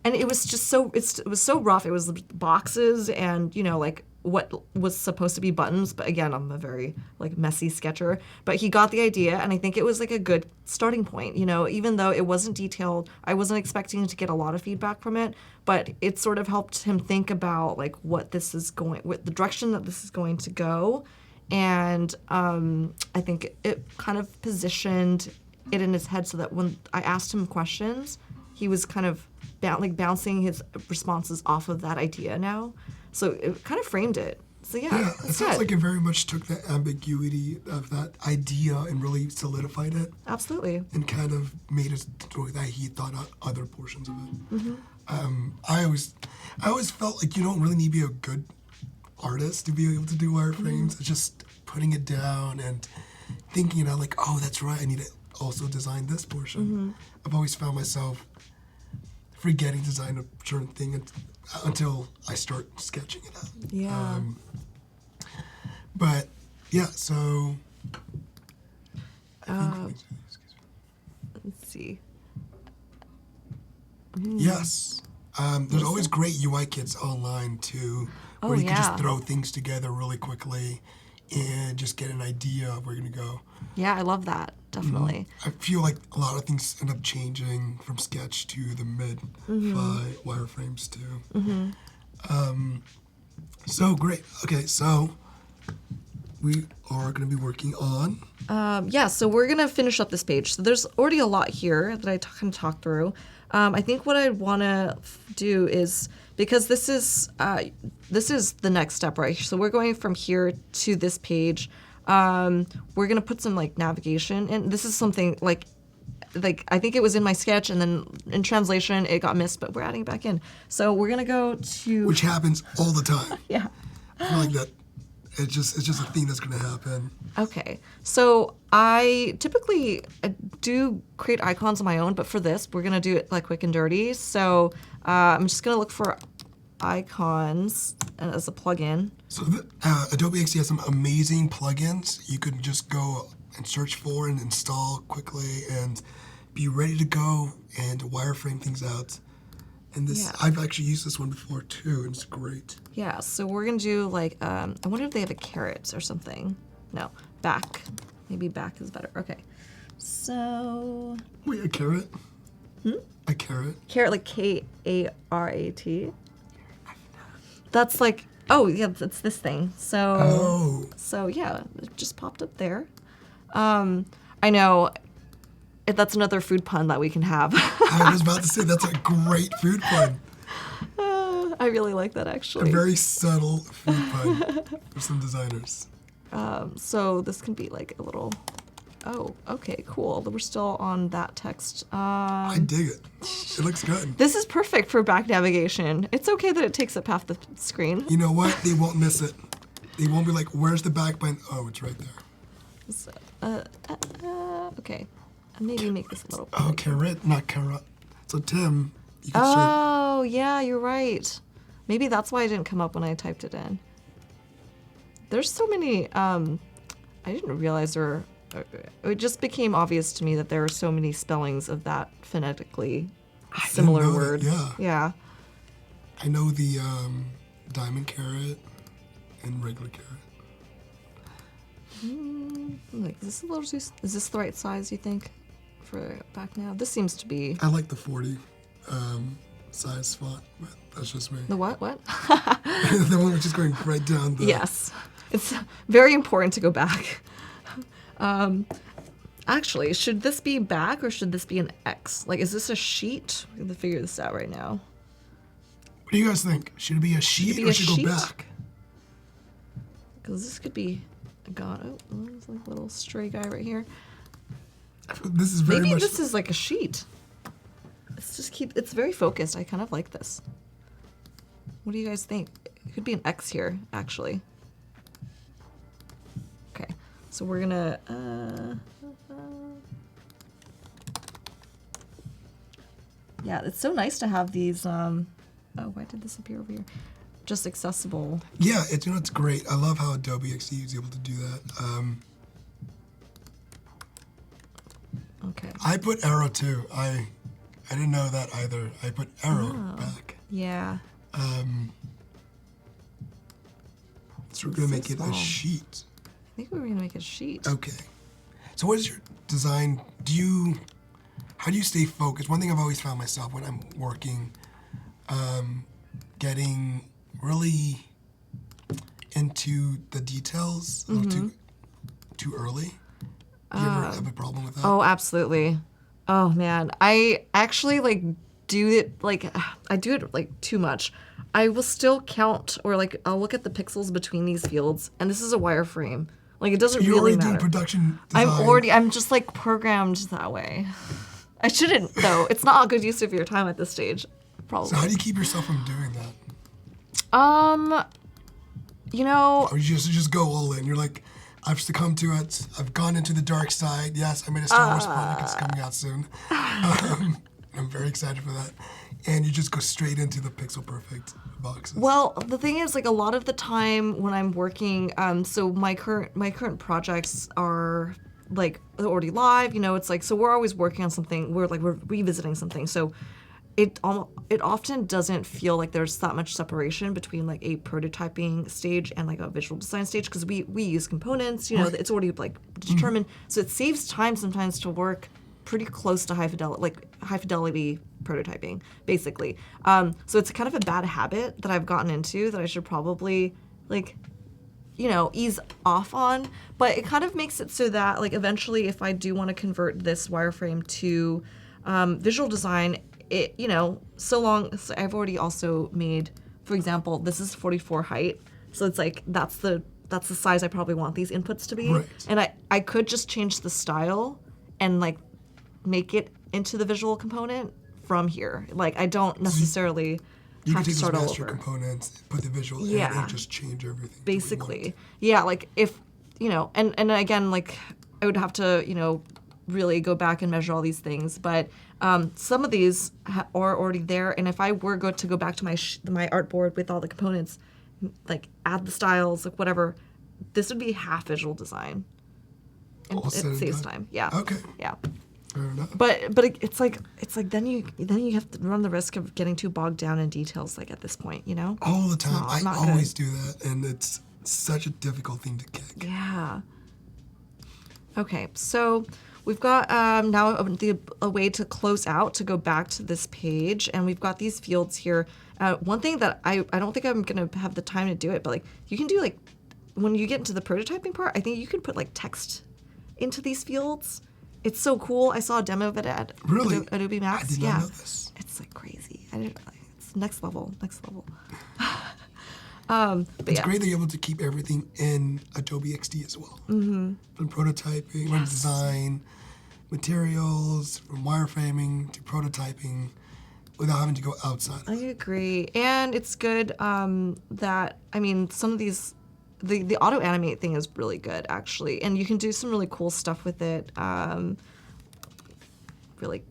And it was just it was so rough. It was boxes and, like what was supposed to be buttons. But again, I'm a very like messy sketcher. But he got the idea, and I think it was like a good starting point. Even though it wasn't detailed, I wasn't expecting to get a lot of feedback from it. But it sort of helped him think about like what the direction that this is going to go. And I think it kind of positioned it in his head so that when I asked him questions, he was kind of bouncing his responses off of that idea now. So it kind of framed it. So yeah, It sounds like it very much took the ambiguity of that idea and really solidified it, absolutely. and kind of made it so that he thought out other portions of it. Mm-hmm. I always felt like you don't really need to be a good artist to be able to do wireframes. It's just putting it down and thinking, like, oh, that's right, I need to also design this portion. I've always found myself forgetting to design a certain thing until I start sketching it out. Yeah. But yeah, so I think Let's see. yes. There's always great UI kits online too, where Oh, you can yeah. just throw things together really quickly and just get an idea of where you're gonna go. Yeah, I love that. Definitely. I feel like a lot of things end up changing from Sketch to the mid-fi wireframes too. So great. Okay, so we are going to be working on. Yeah, so we're gonna finish up this page. So there's already a lot here that I can talk through. I think what I want to do is, because this is the next step, right? So we're going from here to this page. We're gonna put some like navigation, and this is something like I think it was in my sketch, and then in translation it got missed, but we're adding it back in. So we're gonna go to Which happens all the time. yeah. I feel like that. It's just a thing that's going to happen. Okay, so I typically do create icons on my own, but for this, we're gonna do it like quick and dirty. So I'm just gonna look for icons as a plugin. So Adobe XD has some amazing plugins you could just go and search for and install quickly and be ready to go and wireframe things out. And this, Yeah. I've actually used this one before too, and it's great. Yeah, so we're gonna do like, I wonder if they have a carrot or something. No, back. Maybe back is better. Okay, so Wait, a carrot? A carrot? carrot like K-A-R-A-T. That's like, oh yeah, that's this thing. So Oh. so yeah, it just popped up there. I know. That's another food pun that we can have. I was about to say that's a great food pun. I really like that A actually. very subtle food pun for some designers. So this can be like a little. Oh, okay, cool. We're still on that text. I dig it. It looks good. This is perfect for back navigation. It's okay that it takes up half the screen. You know what? They won't miss it. They won't be like, "Where's the back button?" Oh, it's right there. So, okay. Maybe make this a little. Oh, carrot, not carrot. So Tim, you can start. Oh, yeah, you're right. Maybe that's why it didn't come up when I typed it in. There's so many. I didn't realize there. It just became obvious to me that there are so many spellings of that phonetically similar know that, word. yeah. Yeah. I know the diamond carrot and regular carrot. Like, is this a little too? Is this the right size? You think for back now? This seems to be I like the 40 size font, but that's just me. the what? What? The one which is going right down the. Yes, it's very important to go back. Actually, should this be back or should this be an X? Like, is this a sheet? We have to figure this out right now. What do you guys think? Should it be a sheet be or a should it sheet? go back? Because this could be a god. Oh, there's like a little stray guy right here. This is very Maybe much. this is like a sheet. It's very focused. I kind of like this. What do you guys think? It could be an X here, actually. Okay, so we're gonna, yeah, it's so nice to have these, oh, why did this appear over here? Just accessible. Yeah, it's great. I love how Adobe XD is able to do that. Okay. I put arrow too. I didn't know that either. I put arrow back. Yeah. So we're gonna so make it small. a sheet. I think we were gonna make a sheet. Okay. So what is your design? How do you stay focused? One thing I've always found myself when I'm working, getting really into the details a little too early. Do you ever have a problem with that? Oh, absolutely. Oh man, I actually do it like too much. I will still count, or like I'll look at the pixels between these fields, and this is a wireframe. Like, it doesn't You're really already doing matter. production design. I'm just like programmed that way. I shouldn't though. It's not a good use of your time at this stage, probably. So how do you keep yourself from doing that? You know, Or you just go all in? You're like, I've succumbed to it. I've gone into the dark side. Yes, I made a Star Wars comic. It's coming out soon. I'm very excited for that. And you just go straight into the pixel perfect boxes. well, the thing is, like, a lot of the time when I'm working, so my current projects are like they're already live. You know, it's like, so we're always working on something. We're revisiting something. So it often doesn't feel like there's that much separation between like a prototyping stage and like a visual design stage because we use components, you know, it's already like determined. So it saves time sometimes to work pretty close to high fidelity prototyping, basically. So it's kind of a bad habit that I've gotten into that I should probably like, you know, ease off on. But it kind of makes it so that like eventually if I do want to convert this wireframe to visual design, it, you know, so I've already also made, for example, this is 44 height. So it's like, that's the size I probably want these inputs to be. Right. And I could just change the style and like make it into the visual component from here. Like I don't necessarily You have can to take those start all master over. components, put the visual in, and just change everything. to what you Basically. want. Yeah, like if, you know, and again, like I would have to, you know, really go back and measure all these things. But some of these are already there. And if I were to go back to my artboard with all the components, like add the styles, like whatever, this would be half visual design. And All said it and saves done. time. Yeah. Okay. Yeah. Fair enough. But it's like then you have to run the risk of getting too bogged down in details like at this point, you know? All the time. I not always good. do that, and it's such a difficult thing to kick. Yeah. Okay, so we've got now a way to close out, to go back to this page, and we've got these fields here. One thing that I don't think I'm going to have the time to do it, but like you can do like, when you get into the prototyping part, I think you can put like text into these fields. It's so cool. I saw a demo of it at Really? Adobe Max. I did yeah. not know this. It's like crazy. It's next level. But It's yeah. great that you're able to keep everything in Adobe XD as well. Mm-hmm. From prototyping, from design, materials, from wireframing to prototyping, without having to go outside. I agree, and it's good that, I mean, some of these, the auto animate thing is really good actually, and you can do some really cool stuff with it. Really,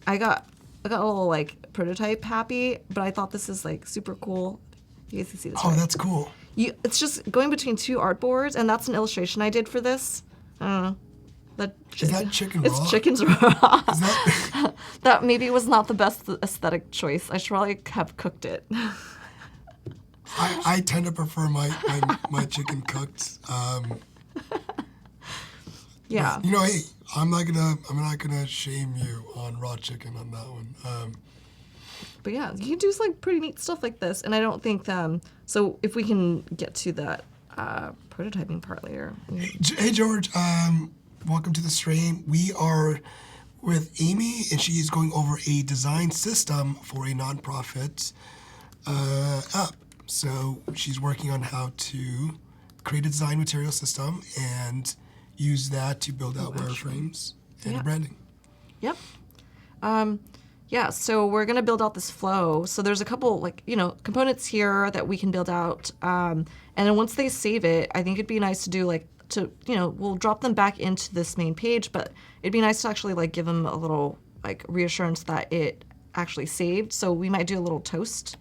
I got a little like prototype happy, but I thought this is like super cool. You guys can see this. Oh, right? that's cool. It's just going between two artboards, and that's an illustration I did for this. I don't know. Is that chicken It's raw? chickens raw. Is that? That maybe was not the best aesthetic choice. I should probably have cooked it. I tend to prefer my chicken cooked. Yeah. You know, hey, I'm not gonna shame you on raw chicken on that one. But yeah, you can do like pretty neat stuff like this, and I don't think so if we can get to that prototyping part later. Hey George, welcome to the stream. We are with Amy, and she is going over a design system for a nonprofit app. So she's working on how to create a design material system and use that to build out wireframes and Yeah. branding. Yep. Yeah, so we're gonna build out this flow. So there's a couple like, you know, components here that we can build out. And then once they save it, I think it'd be nice to do like, we'll drop them back into this main page, but it'd be nice to actually like give them a little like reassurance that it actually saved. So we might do a little toast.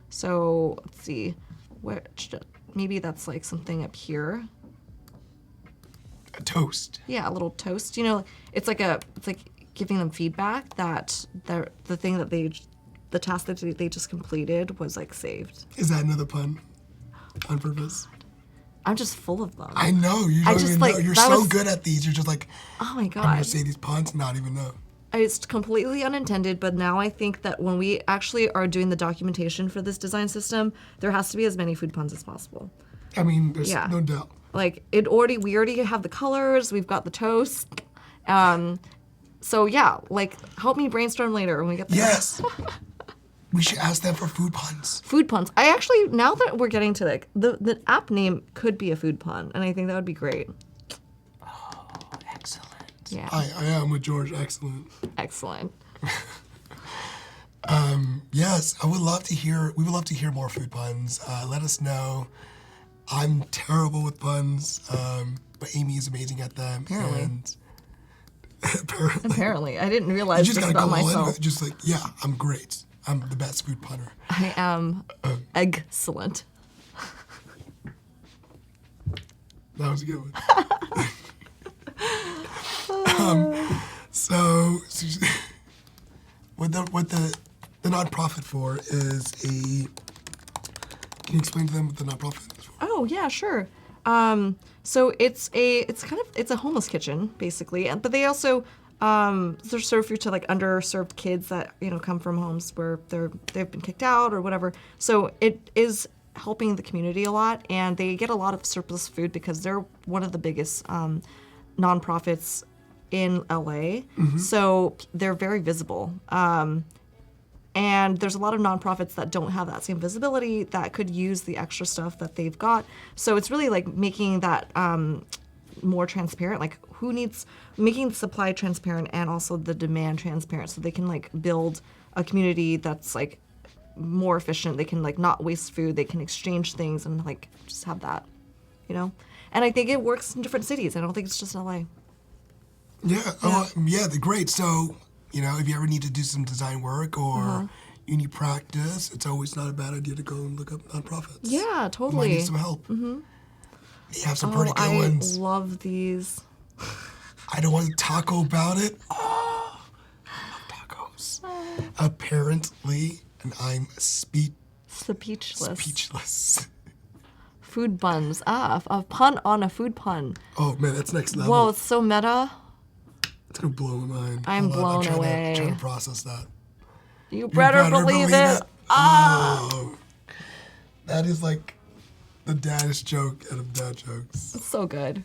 So let's see, maybe that's like something up here. A toast. Yeah, a little toast. You know, it's like giving them feedback that the task that they just completed was like saved. Is that another pun? On purpose? I'm just full of them. I know, you I don't just, even like, know. You're that so was- good at these. You're just like, Oh my I'm gonna god. say these puns, not even know. It's completely unintended, but now I think that when we actually are doing the documentation for this design system, there has to be as many food puns as possible. I mean, there's Yeah. no doubt. Like we already have the colors, we've got the toast. So yeah, like help me brainstorm later when we get there. Yes. We should ask them for food puns. Food puns. I actually, now that we're getting to like the app name could be a food pun, and I think that would be great. Excellent. Yeah. I am with George. Excellent. Excellent. Yes, we would love to hear more food puns. Let us know. I'm terrible with puns, but Amy is amazing at them. Apparently. And apparently. Apparently, I didn't You realize just this gotta about go all in myself. with it, just like, yeah, I'm great. I'm the best food punner. I am excellent. That was a good one. So with the the nonprofit for is a. Can you explain to them what the nonprofit is for? Oh yeah, sure. So it's a homeless kitchen basically, but they also they serve food to like underserved kids that come from homes where they've been kicked out or whatever. So it is helping the community a lot, and they get a lot of surplus food because they're one of the biggest nonprofits in LA. So they're very visible. And there's a lot of nonprofits that don't have that same visibility that could use the extra stuff that they've got. So it's really like making that more transparent, like making the supply transparent and also the demand transparent, so they can like build a community that's like more efficient. They can like not waste food. They can exchange things and like just have that, And I think it works in different cities. I don't think it's just LA. Yeah. Oh, yeah. They're great. So. If you ever need to do some design work or you need practice, it's always not a bad idea to go and look up nonprofits. Yeah, totally. You might need some help. You have some pretty good ones. I love these. I don't want to taco about it. Oh, I love tacos. Apparently, and I'm speechless. Food buns. A pun on a food pun. Oh man, that's next level. Whoa, it's so meta. It's gonna blow my mind. I'm blown away. I'm trying to process that. You better believe it. Oh, that is like the daddest joke out of dad jokes. It's so good.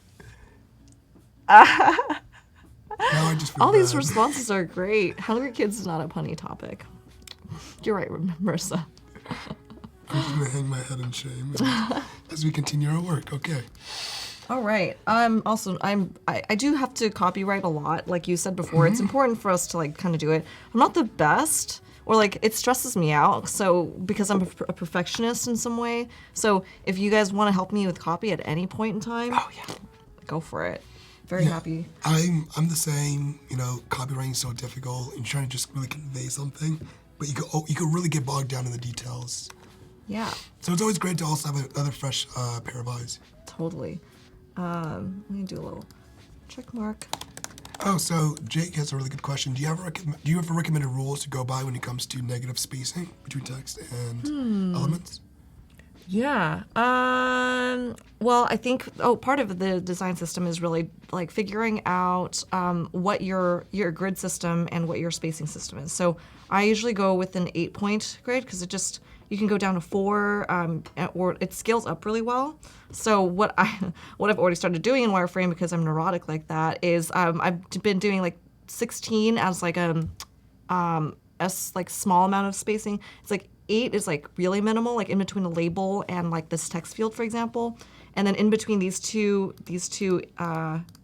Now I just feel All bad. these responses are great. Hungry Kids is not a punny topic. You're right, Marissa. I'm just gonna hang my head in shame as we continue our work. Okay. All right. I do have to copyright a lot, like you said before. It's important for us to like kind of do it. I'm not the best, or like it stresses me out. So because I'm a perfectionist in some way. So if you guys want to help me with copy at any point in time, go for it. Very happy. I'm the same. Copywriting is so difficult, and you're trying to just really convey something, but you could really get bogged down in the details. Yeah. So it's always great to also have another fresh pair of eyes. Totally. Let me do a little check mark. Oh, so Jake has a really good question. Do you ever recommended rules to go by when it comes to negative spacing between text and elements? Yeah. Well, I think part of the design system is really like figuring out what your grid system and what your spacing system is. So I usually go with an 8-point grid because you can go down to 4, or it scales up really well. So what I've already started doing in Wireframe, because I'm neurotic like that, is I've been doing like 16 as like a small amount of spacing. It's like 8 is like really minimal, like in between a label and like this text field, for example. And then in between these two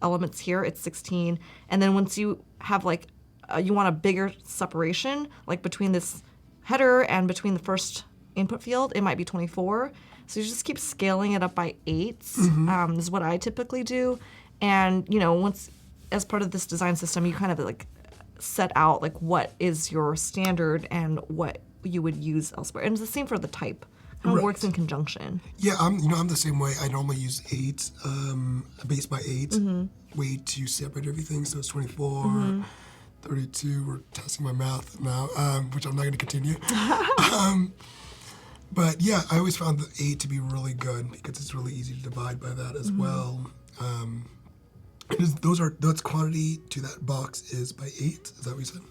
elements here, it's 16. And then once you have like you want a bigger separation, like between this header and between the first input field, it might be 24. So you just keep scaling it up by 8s, is what I typically do. And, once, as part of this design system, you kind of like set out like what is your standard and what you would use elsewhere. And it's the same for the type. It works in conjunction. Yeah, I'm the same way. I normally use 8, base by 8, way to separate everything. So it's 24, 32. We're testing my math now, which I'm not going to continue. But yeah, I always found the 8 to be really good because it's really easy to divide by that as well. That's quantity to that box is by 8. Is that what you said?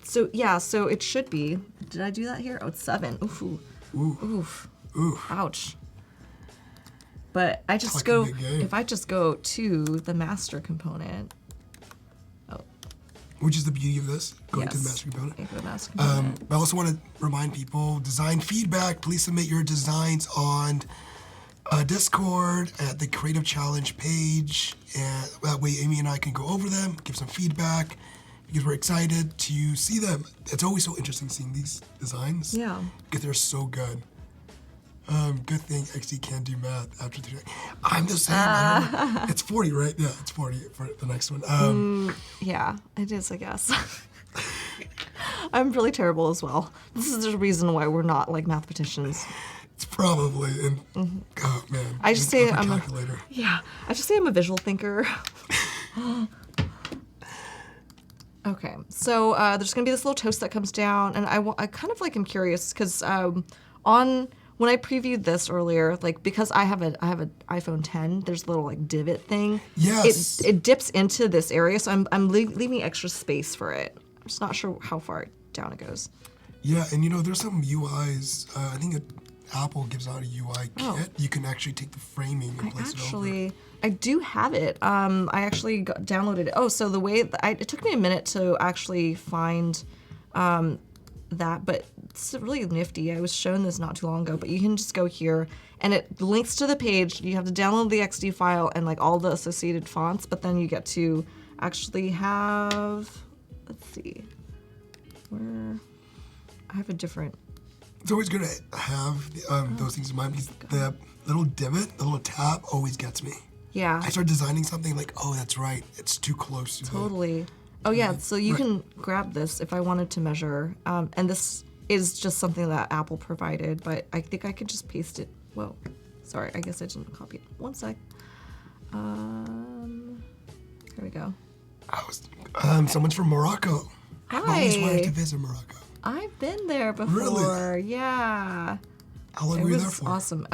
So it should be. Did I do that here? Oh, it's 7. Oof. Oof. Ouch. But I just go, if I just go to the master component. Which is the beauty of this, going to the master component. I also want to remind people, design feedback, please submit your designs on Discord at the Creative Challenge page. And that way Amy and I can go over them, give some feedback, because we're excited to see them. It's always so interesting seeing these designs. Yeah. Because they're so good. Good thing XD can't do math after 3 days. I'm the same. It's 40, right? Yeah, it's 40 for the next one. Yeah, it is, I guess. I'm really terrible as well. This is the reason why we're not like mathematicians. It's probably, and oh man. I just say I'm calculator. I just say I'm a visual thinker. Okay, so there's gonna be this little toast that comes down, and I kind of like am curious because when I previewed this earlier, like because I have an iPhone 10, there's a little like divot thing. Yes. It dips into this area, so I'm leaving extra space for it. I'm just not sure how far down it goes. Yeah, and there's some UIs. I think Apple gives out a UI kit. You can actually take the framing and place it over. I do have it. I actually downloaded it. Oh, so the way it took me a minute to actually find that, but it's really nifty. I was shown this not too long ago, but you can just go here and it links to the page. You have to download the XD file and like all the associated fonts, but then you get to actually have, let's see, where I have a different. It's always good to have those things in mind because the little divot, the little tab always gets me. Yeah. I start designing something like, oh, that's right. It's too close to Totally. Oh yeah, so you can grab this if I wanted to measure. And this is just something that Apple provided, but I think I could just paste it. Whoa, sorry, I guess I didn't copy it. One sec. Here we go. Someone's from Morocco. I've always wanted to Hi. visit Morocco. I've been there before. Really? Yeah. How long It were you there was for? awesome.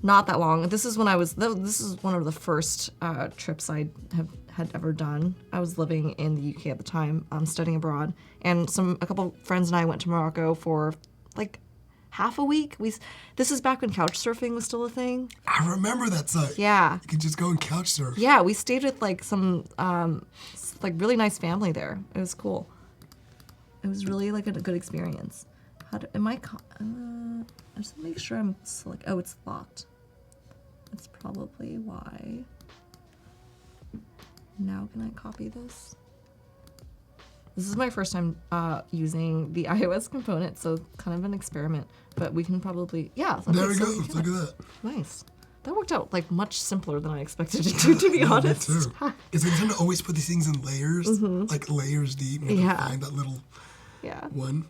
Not that long. This is when this is one of the first trips I had ever done. I was living in the UK at the time, studying abroad, and a couple friends and I went to Morocco for like half a week. This is back when couch surfing was still a thing. I remember that site. Yeah. You could just go and couch surf. Yeah, we stayed with like some like really nice family there. It was cool. It was really like a good experience. I just make sure I'm select. Oh, it's locked. That's probably why. Now can I copy this? This is my first time using the iOS component, so kind of an experiment. But we can probably, yeah. Okay, There we so go. Look at that. Nice. That worked out like much simpler than I expected it to be honest. Me too. Because they tend to always put these things in layers, like layers deep. And you have to find that little one.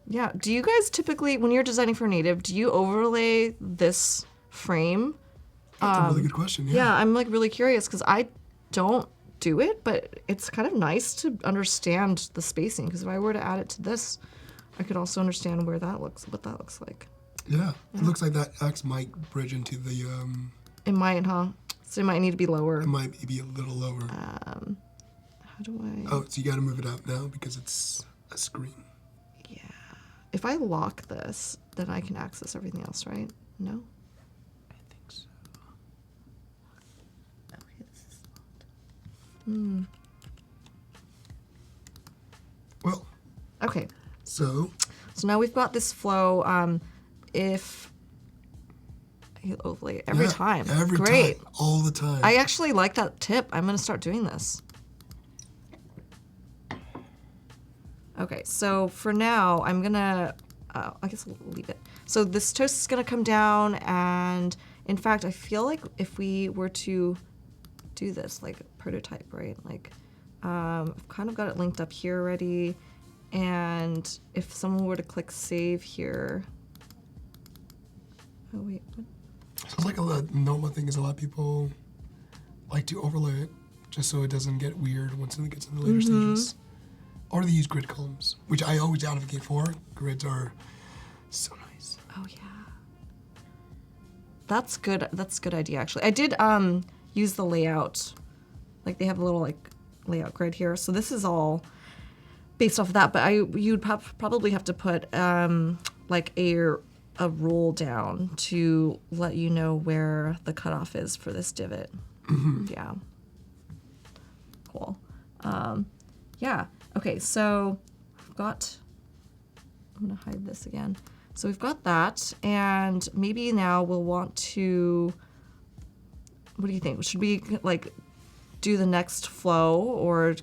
Yeah. Do you guys typically, when you're designing for native, do you overlay this frame? That's a really good question. Yeah, I'm like really curious because I don't do it, but it's kind of nice to understand the spacing because if I were to add it to this, I could also understand what that looks like. Yeah. It looks like that X might bridge into the. It might, huh? So it might need to be lower. It might be a little lower. How do I? Oh, so you got to move it up now because it's a screen. Yeah. If I lock this, then I can access everything else, right? No? I think so. Okay, this is locked. Well. Okay. So now we've got this flow. If you overlay every time. Every Great. time. All the time. I actually like that tip. I'm gonna start doing this. Okay, so for now, I'm gonna, I guess we'll leave it. So this toast is gonna come down, and in fact, I feel like if we were to do this, like prototype, right? Like, I've kind of got it linked up here already, and if someone were to click save here, oh wait, what? Sounds like a normal thing is a lot of people like to overlay it just so it doesn't get weird once it gets in the later stages. Or they use grid columns, which I always advocate for. Grids are so nice. Oh yeah. That's good. That's a good idea actually. I did use the layout. Like they have a little like layout grid here. So this is all based off of that, but you'd probably have to put like a rule down to let you know where the cutoff is for this divot. Yeah. Cool. Yeah. Okay, so we've got, I'm gonna hide this again. So we've got that, and maybe now we'll want to, what do you think? Should we like do the next flow or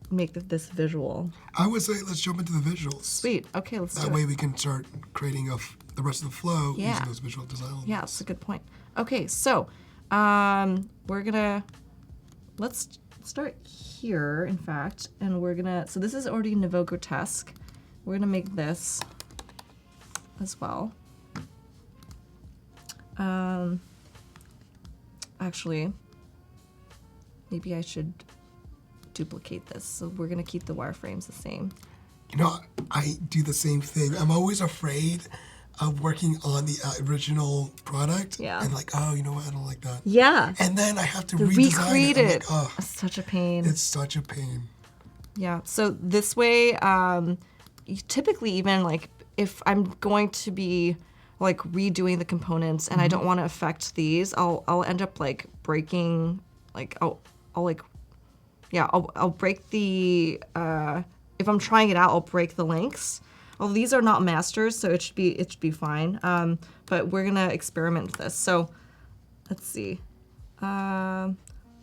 make this visual? I would say let's jump into the visuals. Sweet, okay, let's do That it. way we can start creating the rest of the flow Yeah. using those visual design elements. Yeah, that's a good point. Okay, so let's start here, in fact, and we're gonna, so this is already Nouveau Grotesque. We're gonna make this as well. Actually, maybe I should duplicate this. So we're gonna keep the wireframes the same. You know, I do the same thing. I'm always afraid of working on the original product. Yeah. And like, oh, you know what? I don't like that. Yeah. And then I have to redesign Recreate it. I'm it. like, oh, It's such a pain. it's such a pain. Yeah. So this way, you typically even like if I'm going to be like redoing the components and I don't want to affect these, I'll end up like breaking, like I'll break the if I'm trying it out, I'll break the links. Well, these are not masters, so it should be fine. But we're gonna experiment with this. So let's see. I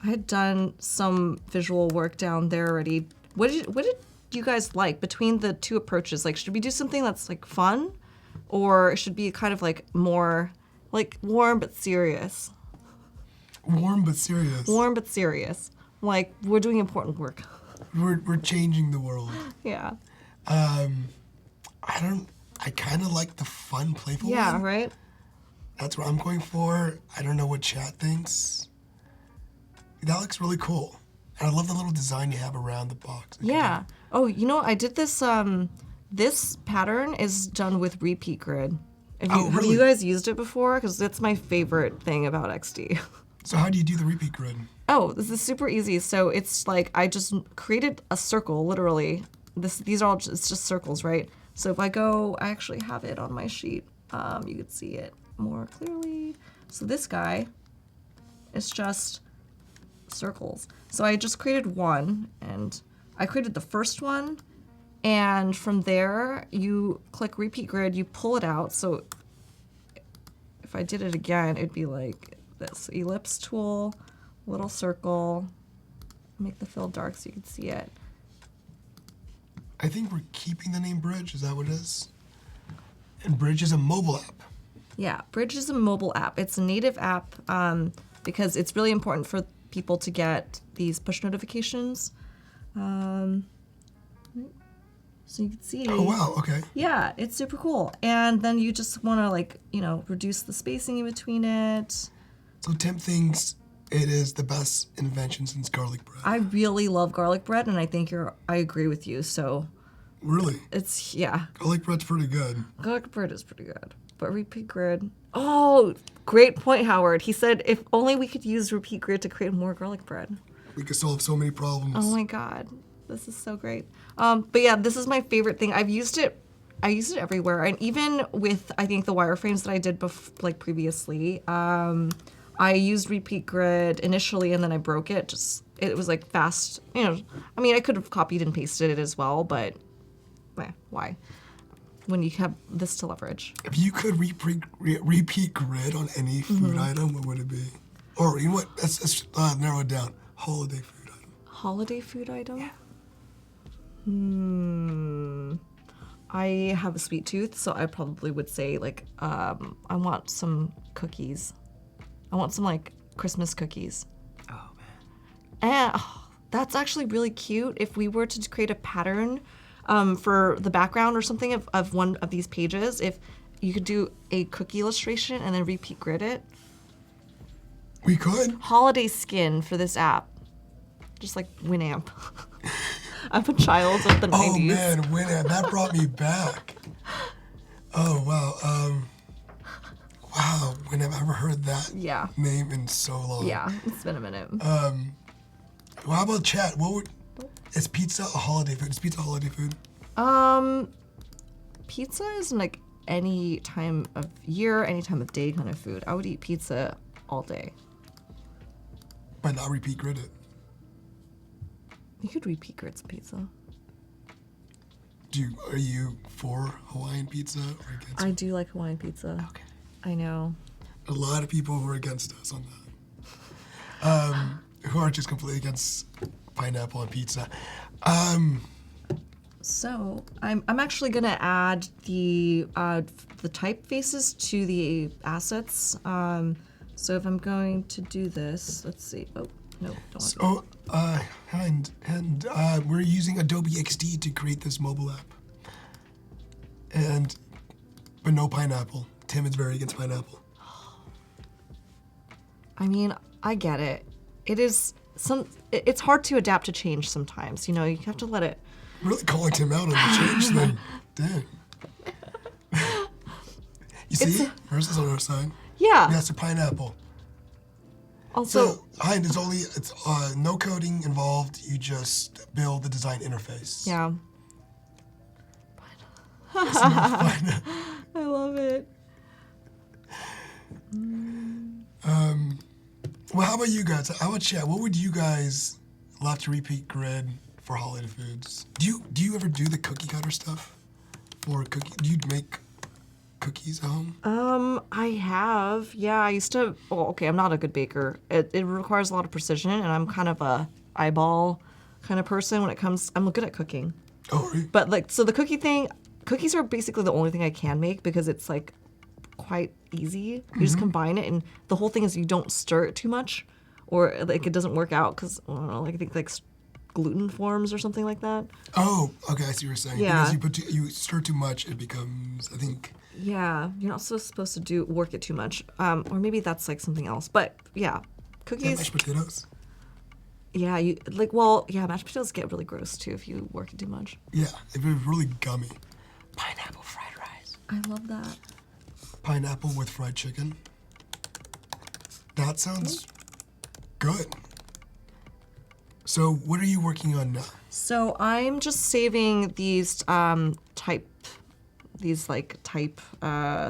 had done some visual work down there already. What did you guys like between the two approaches? Like, should we do something that's like fun, or it should be kind of like more like warm but serious? Warm but serious. Warm but serious. Like we're doing important work. We're changing the world. Yeah. I kind of like the fun, playful Yeah. one. Right. That's what I'm going for. I don't know what chat thinks. That looks really cool. And I love the little design you have around the box. Yeah. Oh, you know, I did this. This pattern is done with repeat grid. Have really? you guys used it before? Because that's my favorite thing about XD. So how do you do the repeat grid? Oh, this is super easy. So it's like I just created a circle, literally. These are all it's just circles, right? So if I actually have it on my sheet. You can see it more clearly. So this guy is just circles. So I just created one, and I created the first one, and from there you click repeat grid, you pull it out. So if I did it again, it'd be like this ellipse tool, little circle, make the fill dark so you can see it. I think we're keeping the name Bridge. Is that what it is? And Bridge is a mobile app. Yeah, Bridge is a mobile app. It's a native app because it's really important for people to get these push notifications. So you can see. Oh, wow. Okay. Yeah, it's super cool. And then you just want to like, reduce the spacing in between it. So Tim thinks it is the best invention since garlic bread. I really love garlic bread, and I think I agree with you. So Really? yeah. Garlic bread's pretty good. Garlic bread is pretty good. But repeat grid. Oh, great point, Howard. He said if only we could use repeat grid to create more garlic bread. We could solve so many problems. Oh my God. This is so great. But yeah, this is my favorite thing. I used it everywhere. And even with, I think, the wireframes that I did previously, I used repeat grid initially and then I broke it. It was like fast, I mean, I could have copied and pasted it as well, but why? When you have this to leverage. If you could repeat grid on any food item, what would it be? Or you know what? Let's narrow it down. Holiday food item. Holiday food item? Yeah. I have a sweet tooth, so I probably would say I want some cookies. I want some like Christmas cookies. Oh man. And that's actually really cute. If we were to create a pattern for the background or something of one of these pages, if you could do a cookie illustration and then repeat grid it. We could. Holiday skin for this app. Just like Winamp. I'm a child of the 90s. Oh man, Winamp, that brought me back. Oh wow. Wow, Winamp, I haven't heard that name in so long. Yeah, it's been a minute. Well, how about chat? Is pizza a holiday food? Is pizza a holiday food? Pizza is like any time of year, any time of day kind of food. I would eat pizza all day. But not repeat grid it. You could repeat grid some pizza. Are you for Hawaiian pizza or against I do like Hawaiian pizza. Okay. I know. A lot of people who are against us on that. Who are just completely against pineapple on pizza. So I'm actually gonna add the typefaces to the assets. So if I'm going to do this, let's see. Oh no, don't want to. So we're using Adobe XD to create this mobile app. But no pineapple. Tim is very against pineapple. I mean, I get it. It it's hard to adapt to change sometimes. You know, you have to let it. Really calling Tim out on the change thing. Dang. You see? Hers is on our side. Yeah. That's a pineapple. Also, So, it's no coding involved. You just build the design interface. yeah. It's not pineapple. I love it. Well, how about you guys? How about chat? What would you guys love to repeat grid for holiday foods? Do you ever do the cookie cutter stuff? For cookie? Do you make cookies at home? I have. Yeah, I used to. Well, okay, I'm not a good baker. It requires a lot of precision, and I'm kind of a eyeball kind of person when it comes. I'm good at cooking. Oh, really? But like, so the cookie thing, cookies are basically the only thing I can make because it's like quite easy. You just combine it, and the whole thing is you don't stir it too much, or like it doesn't work out because I don't know, like I think like gluten forms or something like that. Oh, okay, I see what you're saying. Yeah. Because you stir too much, it becomes, I think. Yeah, you're not supposed to work it too much, or maybe that's like something else. But yeah, Yeah, cookies. mashed potatoes. Yeah, mashed potatoes get really gross too if you work it too much. Yeah, if it's really gummy. Pineapple fried rice. I love that. Pineapple with fried chicken. That sounds good. So, what are you working on now? So I'm just saving these type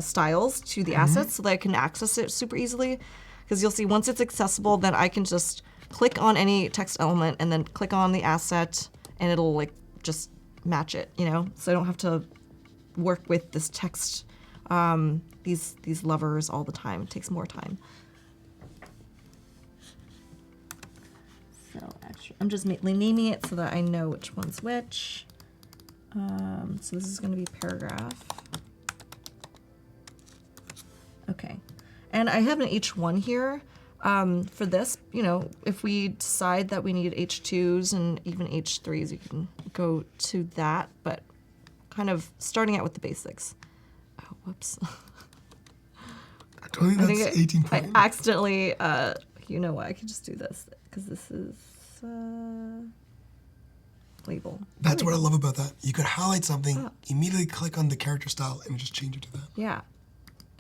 styles to the assets so that I can access it super easily. Because you'll see once it's accessible, then I can just click on any text element and then click on the asset, and it'll like just match it, you know. So I don't have to work with this text, these levers all the time. It takes more time. So actually, I'm just naming it so that I know which one's which. So this is going to be paragraph. Okay. And I have an H1 here. For this, you know, if we decide that we need H2s and even H3s, you can go to that, but kind of starting out with the basics. Oh, whoops. I don't think that's 18 I point. accidentally, you know what, I could just do this because this is label. That's what I love about that. You could highlight something, immediately click on the character style, and just change it to that. Yeah,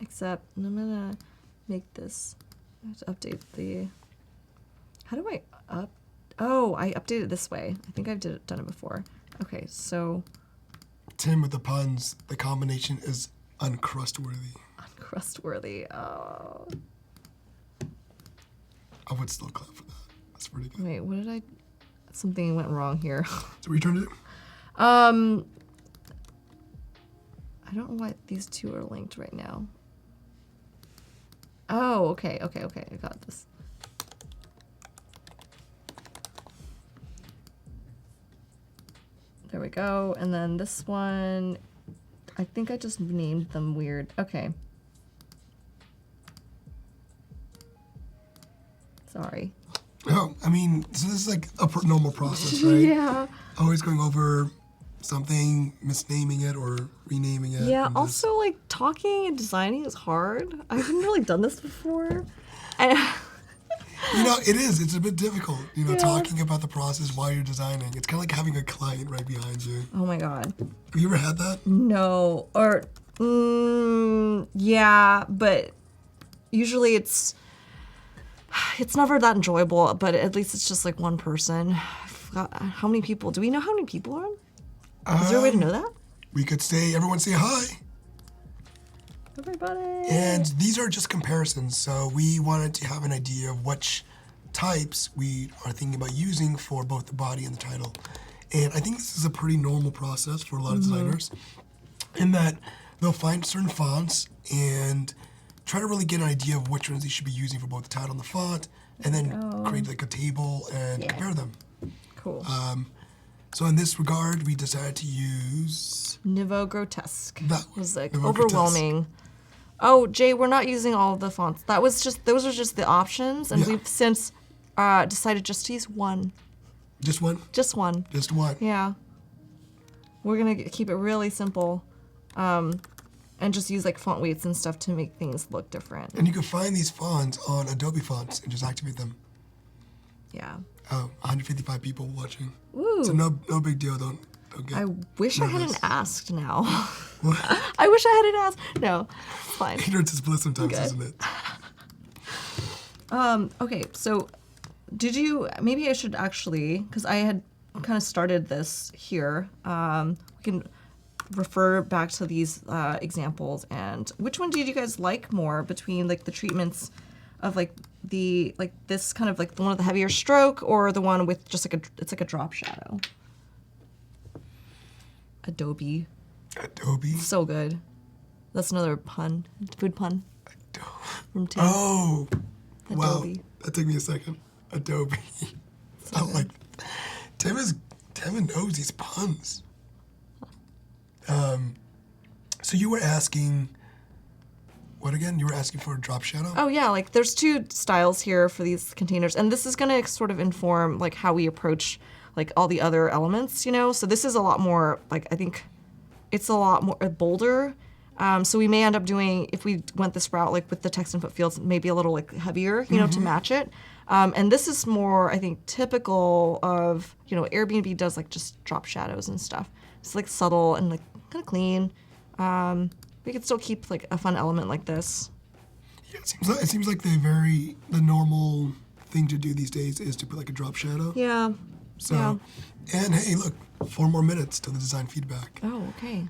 except I'm gonna make this. I have to update the. How do I up? Oh, I updated it this way. I think I've done it before. Okay, so Tim with the puns, the combination is uncrustworthy. uncrustworthy. Oh, I would still clap for that. That's pretty good. wait, what did I? Something went wrong here. So we turned it? I don't know why these two are linked right now. Oh, okay, I got this. There we go. And then this one, I think I just named them weird. Okay. Sorry. Oh, I mean, so this is like a normal process, right? Yeah. Always going over something, misnaming it or renaming it. Yeah, and just- also like talking and designing is hard. I haven't really done this before. And You know, it is. It's a bit difficult, you know, Yeah. talking about the process while you're designing. It's kind of like having a client right behind you. oh my god. Have you ever had that? No, or yeah, but usually it's never that enjoyable, but at least it's just like one person. I forgot how many people. Do we know how many people are on? Is there a way to know that? We could say, everyone say hi. Everybody. And these are just comparisons, so we wanted to have an idea of which types we are thinking about using for both the body and the title. And I think this is a pretty normal process for a lot of designers, in that they'll find certain fonts and try to really get an idea of which ones they should be using for both the title and the font, and then create like a table and compare them. Cool. So in this regard, we decided to use Niveau Grotesque. that was like Nouveau Grotesque. overwhelming. Oh, Jay, we're not using all of the fonts. Those are just the options, and Yeah. we've since decided just to use one. Just one? Just one. Just one. Yeah. We're gonna keep it really simple, and just use like font weights and stuff to make things look different. And you can find these fonts on Adobe Fonts and just activate them. Yeah. Oh, 155 people watching. Ooh. So no big deal. Don't get I wish I hadn't nervous. asked now. What? I wish I hadn't asked. No, it's fine. Ignorance is bliss sometimes, Okay. isn't it? Okay, so did you, maybe I should actually, because I had kind of started this here, we can refer back to these examples, and which one did you guys like more between like the treatments of like this kind of like the one with the heavier stroke, or the one with just like it's like a drop shadow? Adobe. Adobe. So good. That's another pun, food pun from Tim. Oh, wow. Adobe. That took me a second. Adobe. I like. Tim knows these puns. So you were asking, what again? You were asking for a drop shadow? Oh yeah, like there's two styles here for these containers, and this is gonna sort of inform like how we approach like all the other elements, you know? So this is a lot more, like I think it's a lot more bolder. So we may end up doing, if we went this route, like with the text input fields, maybe a little like heavier, you know, to match it. And this is more, I think, typical of, you know, Airbnb does like just drop shadows and stuff. It's like subtle and like kind of clean. We could still keep like a fun element like this. Yeah, it seems like the normal thing to do these days is to put like a drop shadow. Yeah. So, yeah. and hey, look, 4 more minutes till the design feedback. Oh, okay.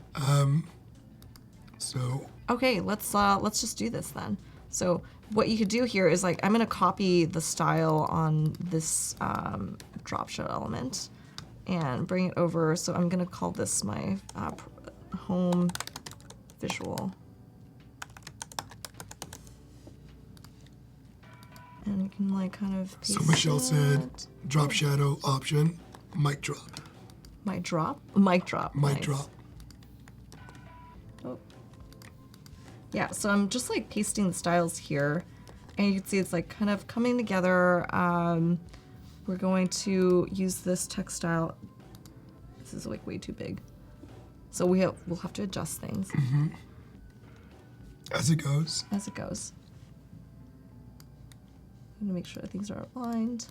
So, Okay, let's just do this then. So what you could do here is like, I'm gonna copy the style on this drop shadow element and bring it over. So I'm gonna call this my home visual. And you can like kind of paste so Michelle said, it. drop shadow option, mic drop. Mic drop? Mic drop. Mic nice. drop. Oh. Yeah, so I'm just like pasting the styles here, and you can see it's like kind of coming together. We're going to use this text style. This is like way too big. So we'll have to adjust things As it goes. as it goes. I'm gonna make sure that things are aligned.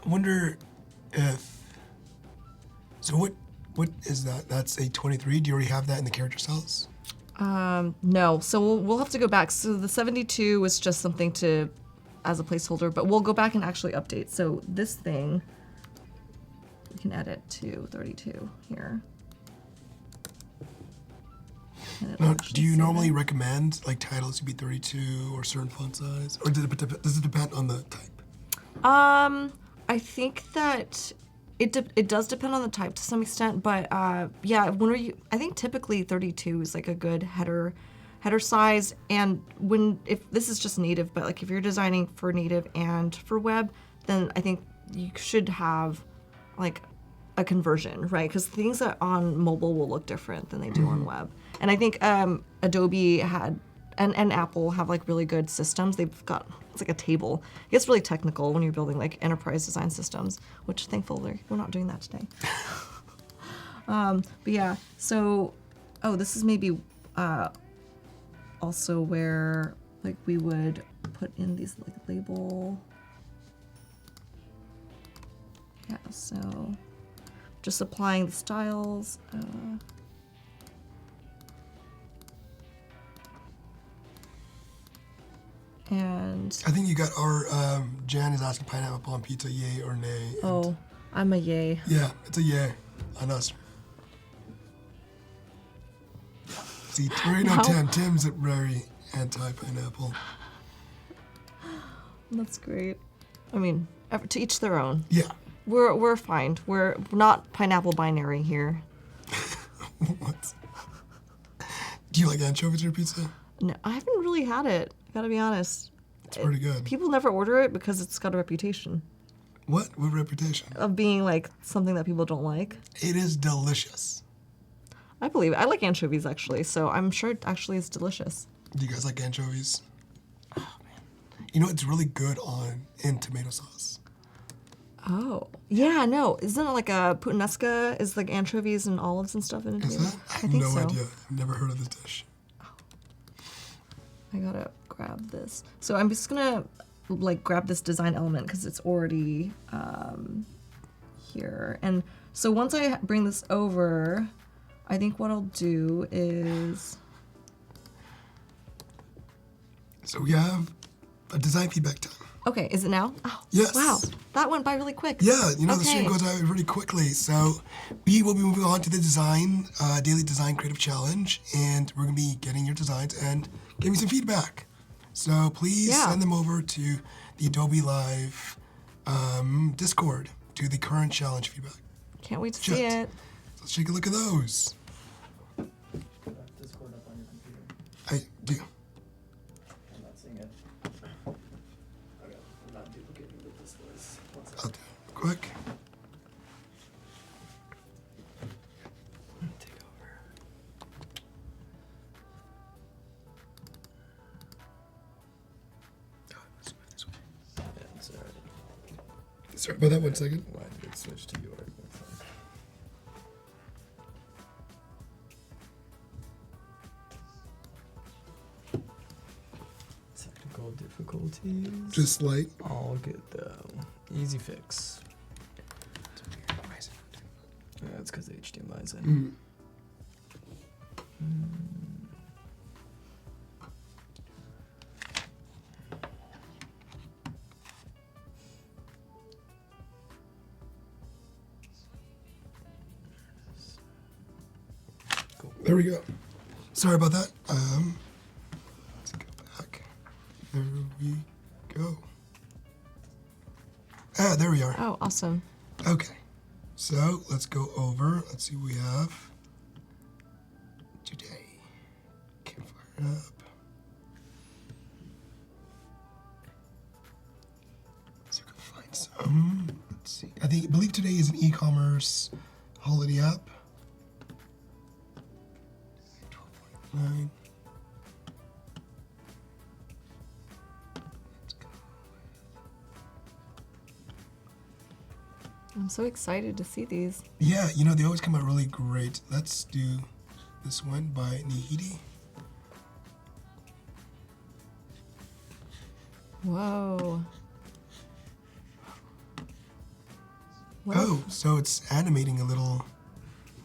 I wonder if, so what is that? That's a 23. Do you already have that in the character cells? No, so we'll have to go back. So the 72 was just something to, as a placeholder, but we'll go back and actually update. So this thing, we can edit to 32 here. And it'll Now, actually do you save normally it. recommend like titles to be 32 or certain font size? Or does it depend on the type? I think that it does depend on the type to some extent, but yeah, I think typically 32 is like a good header size, and if this is just native, but like if you're designing for native and for web, then I think you should have like a conversion, right? Because things that on mobile will look different than they do on web. And I think Adobe had and Apple have like really good systems. They've got, it's like a table. It gets really technical when you're building like enterprise design systems, which thankfully we're not doing that today. But yeah, so, oh, this is maybe also where like we would put in these like label. Yeah, so just applying the styles. And I think you got our, Jan is asking pineapple on pizza, yay or nay. And oh, I'm a yay. yeah, it's a yay on us. See, 3 out of 10, Tim's very anti-pineapple. That's great. I mean, to each their own. Yeah. We're fine. We're not pineapple binary here. What? Do you like anchovies on your pizza? No, I haven't really had it. I gotta be honest. It's pretty good. People never order it because it's got a reputation What? What reputation? of being like something that people don't like. It is delicious. I believe it. I like anchovies actually, so I'm sure it actually is delicious. Do you guys like anchovies? Oh man. You know it's really good in tomato sauce. Oh. Yeah, no. Isn't it like a puttanesca is like anchovies and olives and stuff in it? Is that? I have think no so. idea. I've never heard of this dish. I gotta grab this. So I'm just gonna like grab this design element because it's already here. And so once I bring this over, I think what I'll do is... So we have a design feedback time. Okay, is it now? Oh, Yes. Wow, that went by really quick. Yeah, the stream Okay. goes out really quickly. So we will be moving on to the daily design creative challenge, and we're gonna be getting your designs and giving some feedback. So please Yeah. send them over to the Adobe Live Discord to the current challenge feedback. Can't wait to see Chat. it. Let's take a look at those. Discord up on your computer. I do. I'm not seeing it. Okay, I'm not duplicating the Discords. One second. I'll do it quick. Take over. Let's move this way. Yeah, it's already. Sorry about that, 1 second. Why did it switch to yours? Technical difficulties. Just like. All good though. Easy fix. Yeah, that's because the HDMI's in. There we go. Sorry about that. Let's go back. There we go. Ah, there we are. Oh, awesome. Okay. So let's go over. Let's see what we have today. Can't fire it up. See if we can find some. Let's see. I believe today is an e-commerce holiday app. 12:49. Let's go. I'm so excited to see these. Yeah, they always come out really great. Let's do this one by Nihidi. Whoa. What Oh, so it's animating a little.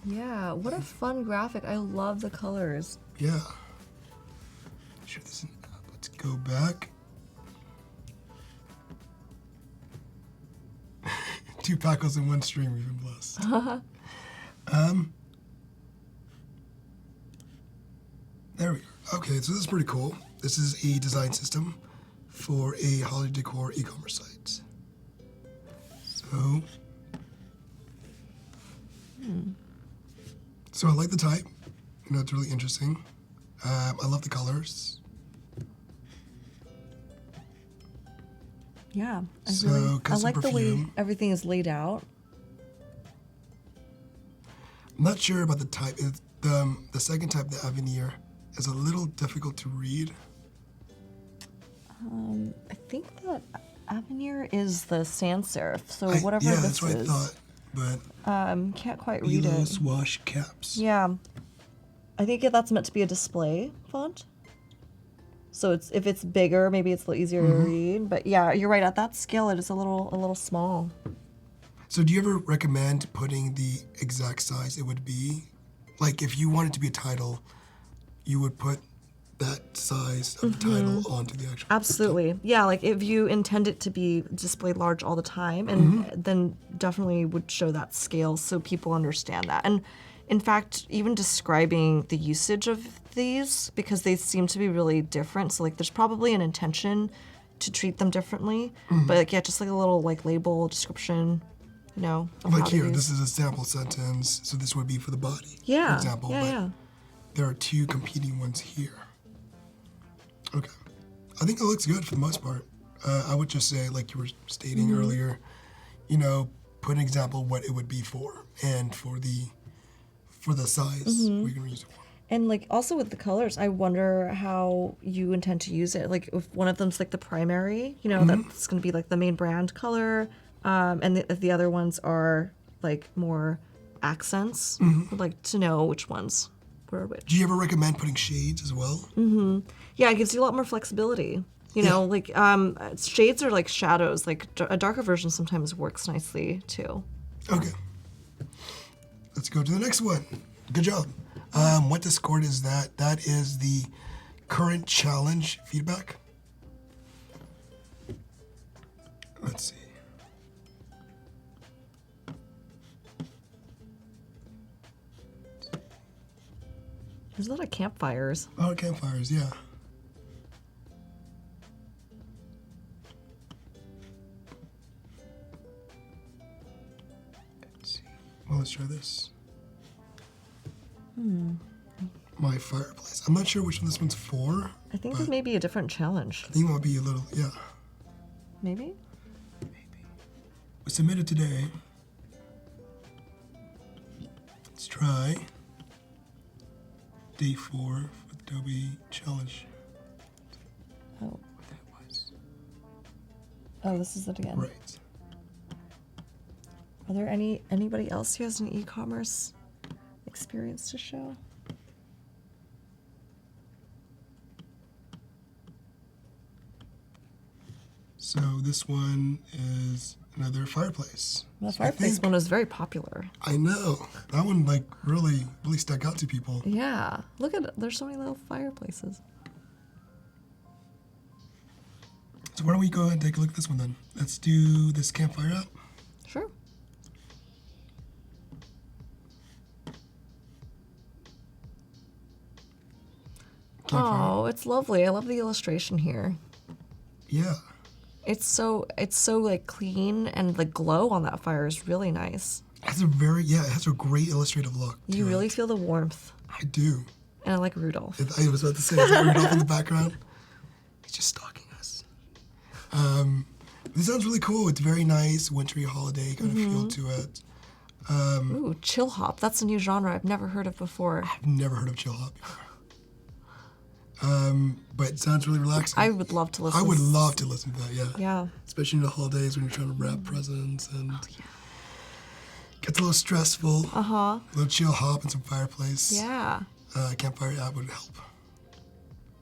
Yeah, what a fun graphic. I love the colors. Yeah. Sure, this is an app. Let's go back. 2 Pacos in 1 stream, we've been blessed. There we go. Okay, so this is pretty cool. This is a design system for a holiday decor e-commerce site. So I like the type. It's really interesting. I love the colors. Yeah, I So, I custom like the way perfume. everything is laid out. I'm not sure about the type. The second type, the Avenir, is a little difficult to read. I think that Avenir is the sans serif, so Yeah, whatever that's this what is. I thought. But Can't quite read Below it. Swash Caps. Yeah, I think that's meant to be a display font. So if it's bigger, maybe it's a little easier to read. But yeah, you're right. At that scale, it is a little small. So do you ever recommend putting the exact size it would be? Like if you wanted to be a title, you would put that size of the title onto the actual. Absolutely. Yeah, like if you intend it to be displayed large all the time, and then definitely would show that scale so people understand that. And in fact, even describing the usage of these, because they seem to be really different. So like there's probably an intention to treat them differently. But like, yeah, just like a little like label description, of Like how to here, use. this is a sample sentence, so this would be for the body, Yeah, for example. yeah, but yeah. there are 2 competing ones here. Okay. I think it looks good for the most part. I would just say, like you were stating earlier, put an example what it would be for, and for the size we're gonna use it for. And like also with the colors, I wonder how you intend to use it. Like if one of them's like the primary, that's going to be like the main brand color, and if the other ones are like more accents, I'd like to know which ones software, which Do you ever recommend putting shades as well? yeah, it gives you a lot more flexibility. You know, like shades are like shadows. Like a darker version sometimes works nicely too. Okay. Let's go to the next one. Good job. What Discord is that? That is the current challenge feedback. Let's see. There's a lot of campfires. Oh, campfires, yeah. Let's see. Well, let's try this. My fireplace. I'm not sure which one this one's for. I think but it may be a different challenge. I think it might be a little, yeah. Maybe? We submitted today. Let's try day 4 for the Adobe challenge. Oh. What that was. Oh, this is it again. Right. Are there anybody else who has an e-commerce experience to show? So this one is another fireplace. The I fireplace think- one was very popular. I know. That one like really stuck out to people. Yeah. Look at it. There's so many little fireplaces. So why don't we go ahead and take a look at this one then? Let's do this campfire app. Sure. Campfire. Oh, it's lovely. I love the illustration here. Yeah. It's so like clean, and the glow on that fire is really nice. It has a great illustrative look. You to really it. feel the warmth. I do. And I like Rudolph. I was about to say, is that Rudolph in the background? He's just stalking us. This sounds really cool. It's very nice, wintry holiday kind of feel to it. Ooh, chill hop. That's a new genre I've never heard of before. I've never heard of chill hop before. But it sounds really relaxing. I would love to listen. I would love to listen to that, yeah. Yeah. Especially in the holidays when you're trying to wrap presents and gets a little stressful. Uh-huh. A little chill hop and some fireplace. Yeah. Campfire app would help.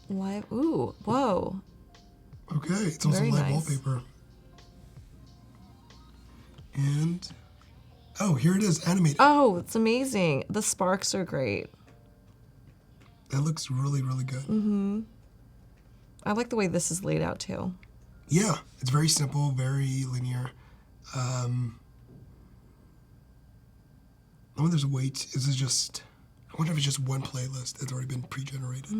Live. Ooh. Whoa. Okay, it's also Very live nice. wallpaper. And, oh, here it is, animated. Oh, it's amazing. The sparks are great. That looks really, really good. I like the way this is laid out too. Yeah, it's very simple, very linear. I wonder if there's a way to, is it just, I wonder if it's just one playlist that's already been pre-generated.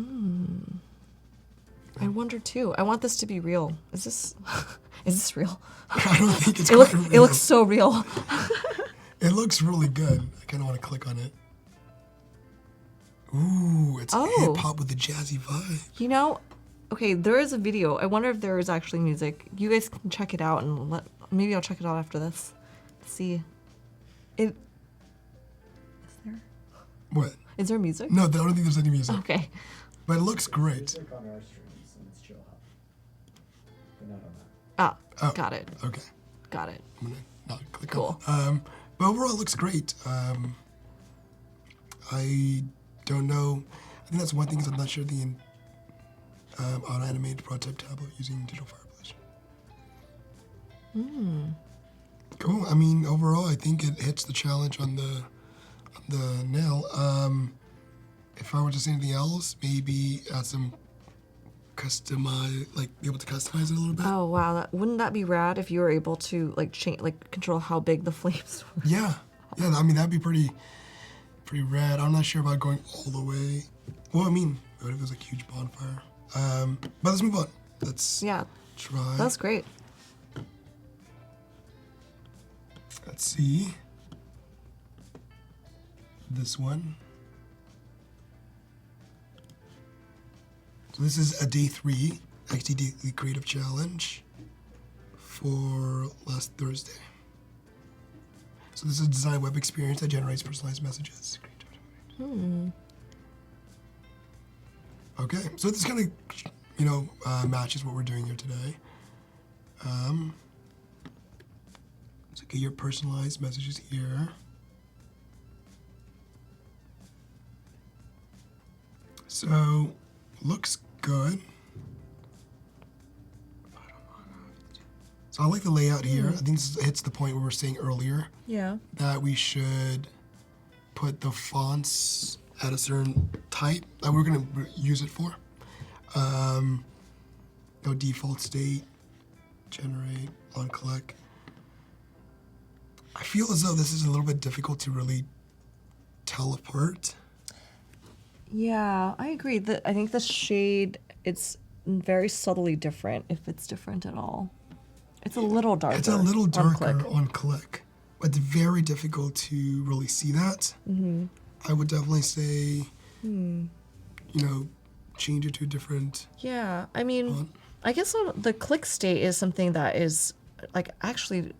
I wonder too. I want this to be real. Is this is this real? I don't think it's It quite looks real. it looks so real. It looks really good. I kind of want to click on it. Ooh, it's Oh. hip-hop with a jazzy vibe. You know, okay, there is a video. I wonder if there is actually music. You guys can check it out and maybe I'll check it out after this. See. Is there? What? Is there music? No, I don't think there's any music. Okay. But it looks great. Click on our streams and it's chill hop. But not on that. Ah, Oh. got it. Okay. Got it. I'm gonna not click Cool. on it. But overall, it looks great. I don't know. I think that's one thing is I'm not sure the auto-animated prototype tablet using digital fireplace. Cool. I mean, overall, I think it hits the challenge on the nail. If I were to say anything else, maybe add some customize, like be able to customize it a little bit. Oh wow, wouldn't that be rad if you were able to like change, like control how big the flames were? Yeah. I mean, that'd be pretty rad. I'm not sure about going all the way. Well, I mean, what if it was like a huge bonfire? But let's move on. Let's Yeah, try. that's great. Let's see. This one. So this is a day 3 XD Daily Creative Challenge for last Thursday. So this is a design web experience that generates personalized messages. Okay, so this kind of, matches what we're doing here today. So get your personalized messages here. So, looks good. So I like the layout here. I think this hits the point where we were saying earlier Yeah. that we should put the fonts at a certain type that we're gonna use it for. Go default state, generate, on click. I feel as though this is a little bit difficult to really tell apart. Yeah, I agree. I think the shade, it's very subtly different, if it's different at all. It's a little darker. It's a little on darker click. on click, but it's very difficult to really see that. I would definitely say, you know, change it to a different Yeah, I mean, font. I guess the click state is something that is, like, actually,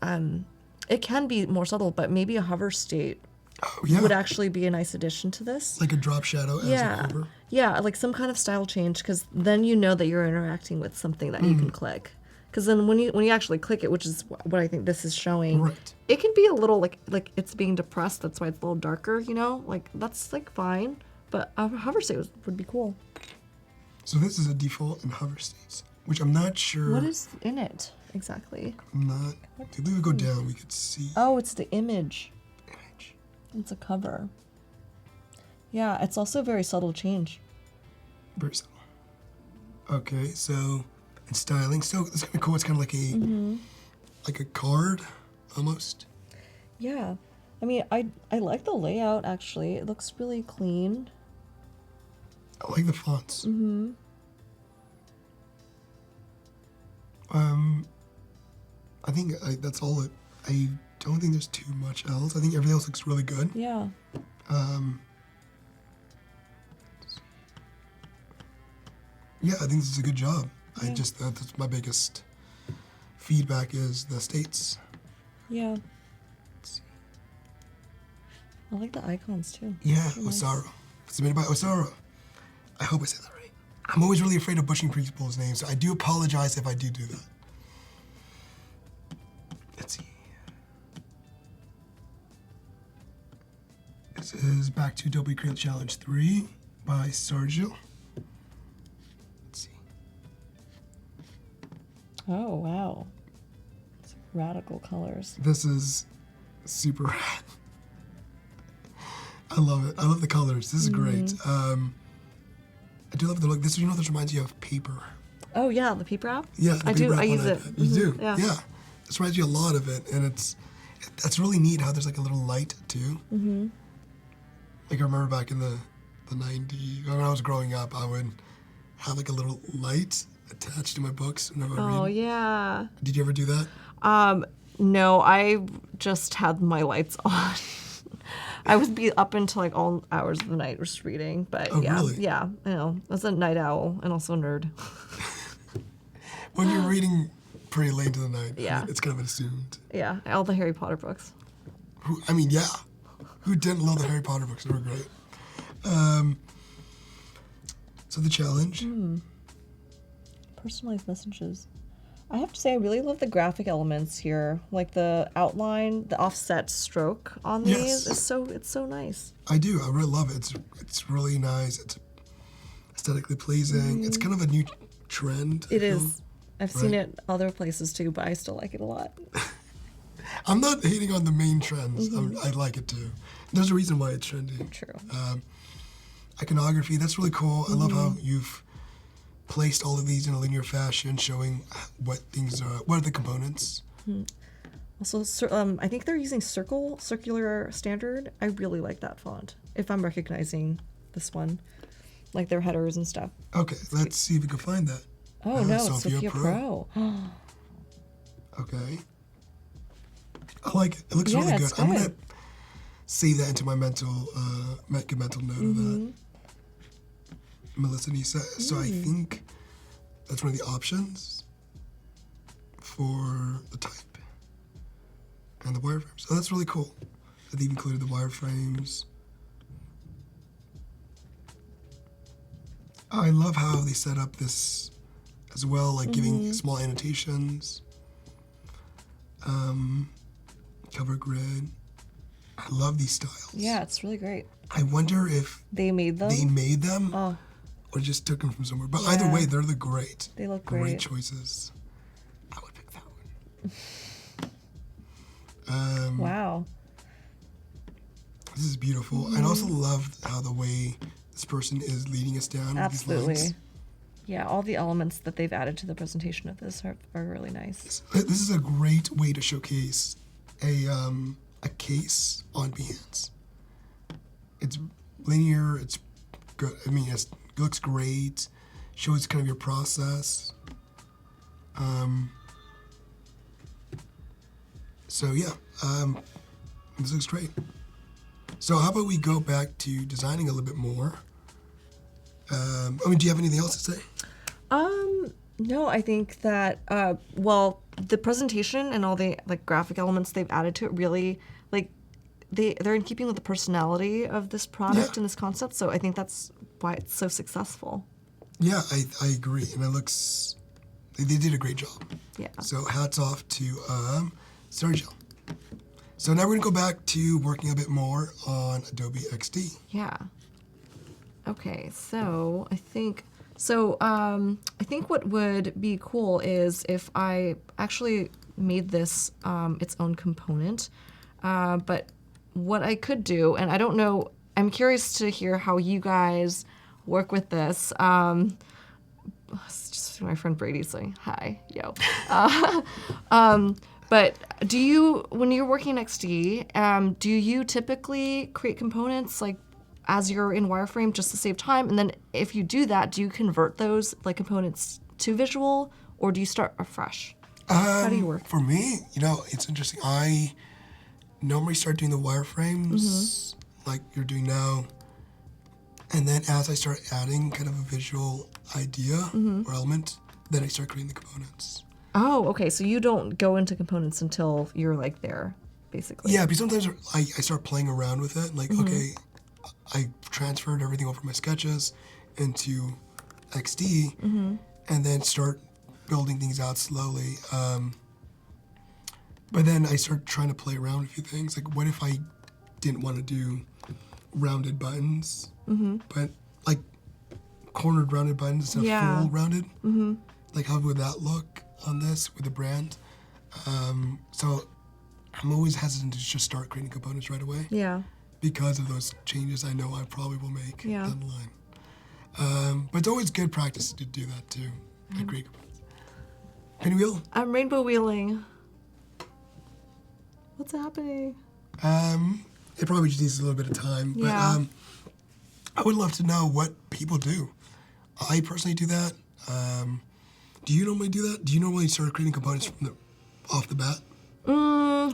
it can be more subtle, but maybe a hover state Oh, yeah. would actually be a nice addition to this. Like a drop shadow as Yeah, a hover. yeah, like some kind of style change, because then you know that you're interacting with something that you can click. Because then when you actually click it, which is what I think this is showing, Right. it can be a little like it's being depressed. That's why it's a little darker. You know, like that's like fine. But a hover state would be cool. So this is a default in hover states, which I'm not sure. What is in it exactly? I'm not. If we would go down, we could see Oh, it's the image. image. It's a cover. Yeah, it's also a very subtle change. Very subtle. Okay, so in styling, so it's kind of cool. It's kind of like a card, almost. Yeah, I mean, I like the layout actually. It looks really clean. I like the fonts. I think that's all it. I don't think there's too much else. I think everything else looks really good. Yeah. Yeah, I think this is a good job. That's my biggest feedback is the states. Yeah. I like the icons too. Yeah, They're nice. Osaro. Submitted by Osaro. I hope I said that right. I'm always really afraid of butchering people's names, so I do apologize if I do that. Let's see. This is back to Adobe Creative Challenge 3 by Sergio. Let's see. Oh wow. It's radical colors. This is super rad. I love it. I love the colors. This is great. I do love the look. This reminds you of paper. Oh yeah, the paper app. Yeah, the I paper do. app I on use it. iPad. You do. Yeah. Yeah. This reminds you a lot of it, and that's really neat how there's like a little light too. Like I remember back in the 90s, when I was growing up, I would have like a little light attached to my books whenever I Oh read. yeah. Did you ever do that? No, I just had my lights on. I would be up until like all hours of the night just reading, but Oh, yeah, really? yeah, I know. I was a night owl and also a nerd. When you're reading pretty late into the night, Yeah. it's kind of assumed. Yeah, all the Harry Potter books. Yeah. Who didn't love the Harry Potter books? They were great. So the challenge. Personalized messages. I have to say, I really love the graphic elements here. Like the outline, the offset stroke on these Yes. is it's so nice. I do. I really love it. It's really nice. It's aesthetically pleasing. It's kind of a new trend. I It feel. is. I've seen Right. it other places too, but I still like it a lot. I'm not hating on the main trends. I like it too. There's a reason why it's trendy. True. Iconography, that's really cool. I love how you've placed all of these in a linear fashion, showing what are the components. Also, I think they're using circular standard. I really like that font. If I'm recognizing this one, like their headers and stuff. Okay, let's see if we can find that. Oh no, it's Sophia Pro. Okay. I like it. It looks Yeah, really good. it's I'm gonna good. save that into my mental make a mental note of that. Melissa Nisa. So I think that's one of the options for the type and the wireframes. So that's really cool. That they've included the wireframes. I love how they set up this as well, like giving small annotations. Cover grid. I love these styles. Yeah, it's really great. I wonder if They made them. they made them Oh, or just took them from somewhere. But either way, they're the great. They look great great. choices. I would pick that one. Wow. This is beautiful. I also love how the way this person is leading us down. With these Absolutely. lines. Yeah, all the elements that they've added to the presentation of this are really nice. This is a great way to showcase a case on Behance. It's linear. It's good. I mean, it looks great. Shows kind of your process. So yeah, this looks great. So how about we go back to designing a little bit more? I mean, do you have anything else to say? No, I think that well, the presentation and all the like graphic elements they've added to it really like they're in keeping with the personality of this product and this concept. So I think that's why it's so successful. Yeah, I agree, and it looks they did a great job. Yeah. So hats off to Sergio. So now we're gonna go back to working a bit more on Adobe XD. Yeah. Okay, so I think what would be cool is if I actually made this its own component. But what I could do, and I don't know, I'm curious to hear how you guys work with this. It's just my friend Brady saying hi, yo. But do you, when you're working in XD, do you typically create components like as you're in Wireframe just to save time? And then if you do that, do you convert those like components to visual, or do you start afresh? How do you work? For me, it's interesting. I normally start doing the wireframes like you're doing now. And then as I start adding kind of a visual idea or element, then I start creating the components. Oh, okay. So you don't go into components until you're like there, basically. Yeah, because sometimes I start playing around with it. Like, okay, I transferred everything over my sketches into XD and then start building things out slowly. But then I start trying to play around with a few things. Like, what if I didn't want to do rounded buttons, but like cornered rounded buttons instead of full rounded? Like, how would that look on this with the brand? So I'm always hesitant to just start creating components right away. Yeah. Because of those changes I know I probably will make down the line. But it's always good practice to do that too. Like create components. Pinwheel? I'm rainbow wheeling. What's happening? It probably just needs a little bit of time. But I would love to know what people do. I personally do that. Do you normally do that? Do you normally start creating components from off the bat?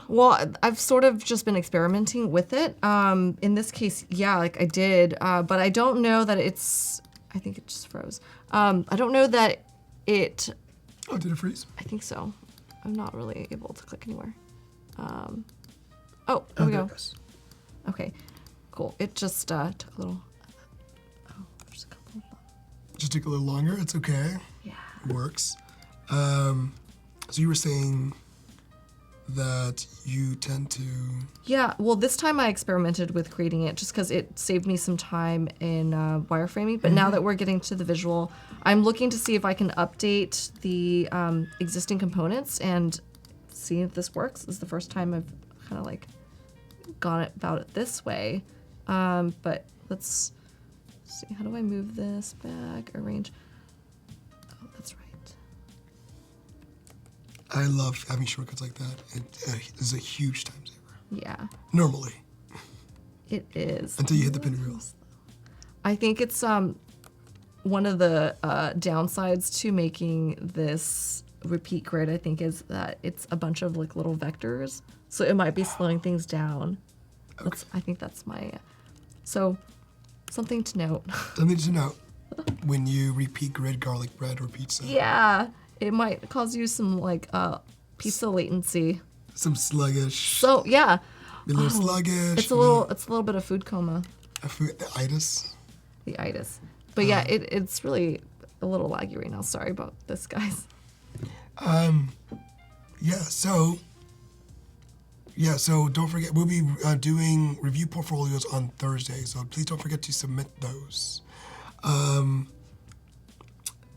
Well, I've sort of just been experimenting with it. In this case, yeah, like I did, but I don't know that it's, I think it just froze. I don't know that it, Oh, did it freeze? I think so. I'm not really able to click anywhere. Oh, there we go. it goes. Okay, cool. It just took a little, there's a couple of them. Just took a little longer. It's okay. Yeah. It works. So you were saying that you tend to... Yeah, well, this time I experimented with creating it just because it saved me some time in wireframing. But now that we're getting to the visual, I'm looking to see if I can update the existing components and see if this works. This is the first time I've kind of like gone about it this way. But let's see, how do I move this back, arrange? Oh, that's right. I love having shortcuts like that. It is a huge time saver. Yeah, Normally, it is. until you hit the pinwheel. I think it's one of the downsides to making this repeat grid, I think, is that it's a bunch of like little vectors. So it might be slowing things down. That's, I think that's my, so something to note. Something to note when you repeat grid garlic bread or pizza. Yeah, it might cause you some like pizza latency. Some sluggish. So yeah, A little sluggish. it's a little bit of food coma, The itis. the itis. But yeah, it's really a little laggy right now. Sorry about this, guys. So don't forget, we'll be doing review portfolios on Thursday, so please don't forget to submit those.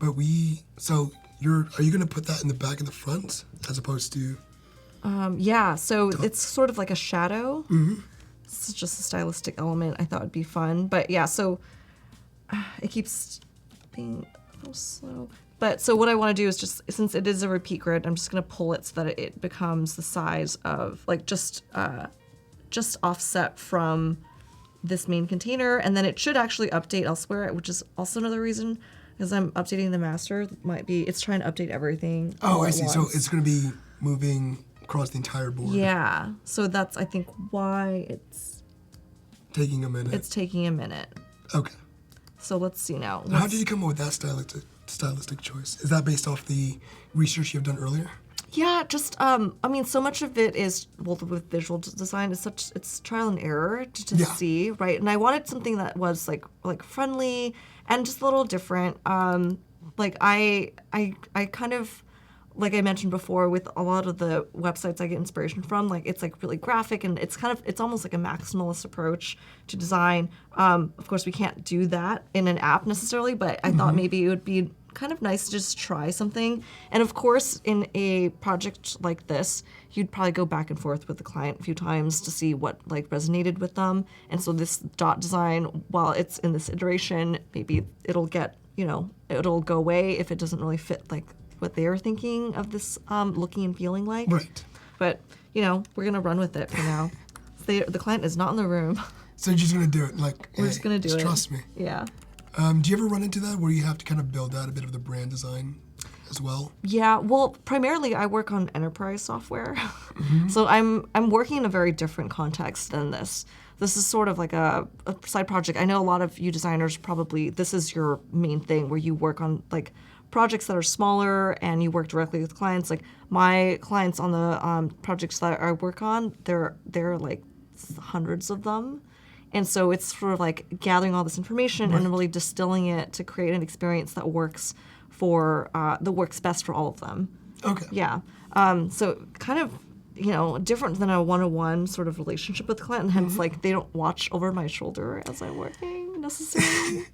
but are you going to put that in the back and the front as opposed to? Yeah, so it's sort of like a shadow. Mm-hmm. It's just a stylistic element I thought would be fun. But yeah, so it keeps being a little slow. But so what I want to do is just, since it is a repeat grid, I'm just going to pull it so that it becomes the size of, like, just offset from this main container. And then it should actually update elsewhere, which is also another reason, because I'm updating the master. It's trying to update everything. Oh, all I at see. So once. it's going to be moving across the entire board. Yeah, so that's, I think, why it's Taking a minute. It's taking a minute. Okay. So let's see now. How did you come up with that stylistic choice? Is that based off the research you've done earlier? Yeah, just I mean, so much of it is, well, with visual design, it's trial and error to Yeah. see, right? And I wanted something that was like friendly and just a little different. Like I kind of, like I mentioned before, with a lot of the websites I get inspiration from, like it's like really graphic and it's almost like a maximalist approach to design. Of course, we can't do that in an app necessarily, but I thought maybe it would be kind of nice to just try something. And of course, in a project like this, you'd probably go back and forth with the client a few times to see what like resonated with them. And so this dot design, while it's in this iteration, maybe it'll go away if it doesn't really fit like what they're thinking of this looking and feeling like. Right. But, we're going to run with it for now. The client is not in the room. So you're just going to do it? We're just going to do it. Trust me. Yeah. Do you ever run into that where you have to kind of build out a bit of the brand design as well? Yeah, well, primarily I work on enterprise software. So I'm working in a very different context than this. This is sort of like a side project. I know a lot of you designers probably, this is your main thing where you work on like projects that are smaller and you work directly with clients. Like my clients on the projects that I work on, they're like hundreds of them. And so it's sort of like gathering all this information and really distilling it to create an experience that works best for all of them. Okay. Yeah. So kind of, different than a one-on-one sort of relationship with the client, and hence like they don't watch over my shoulder as I'm working necessarily.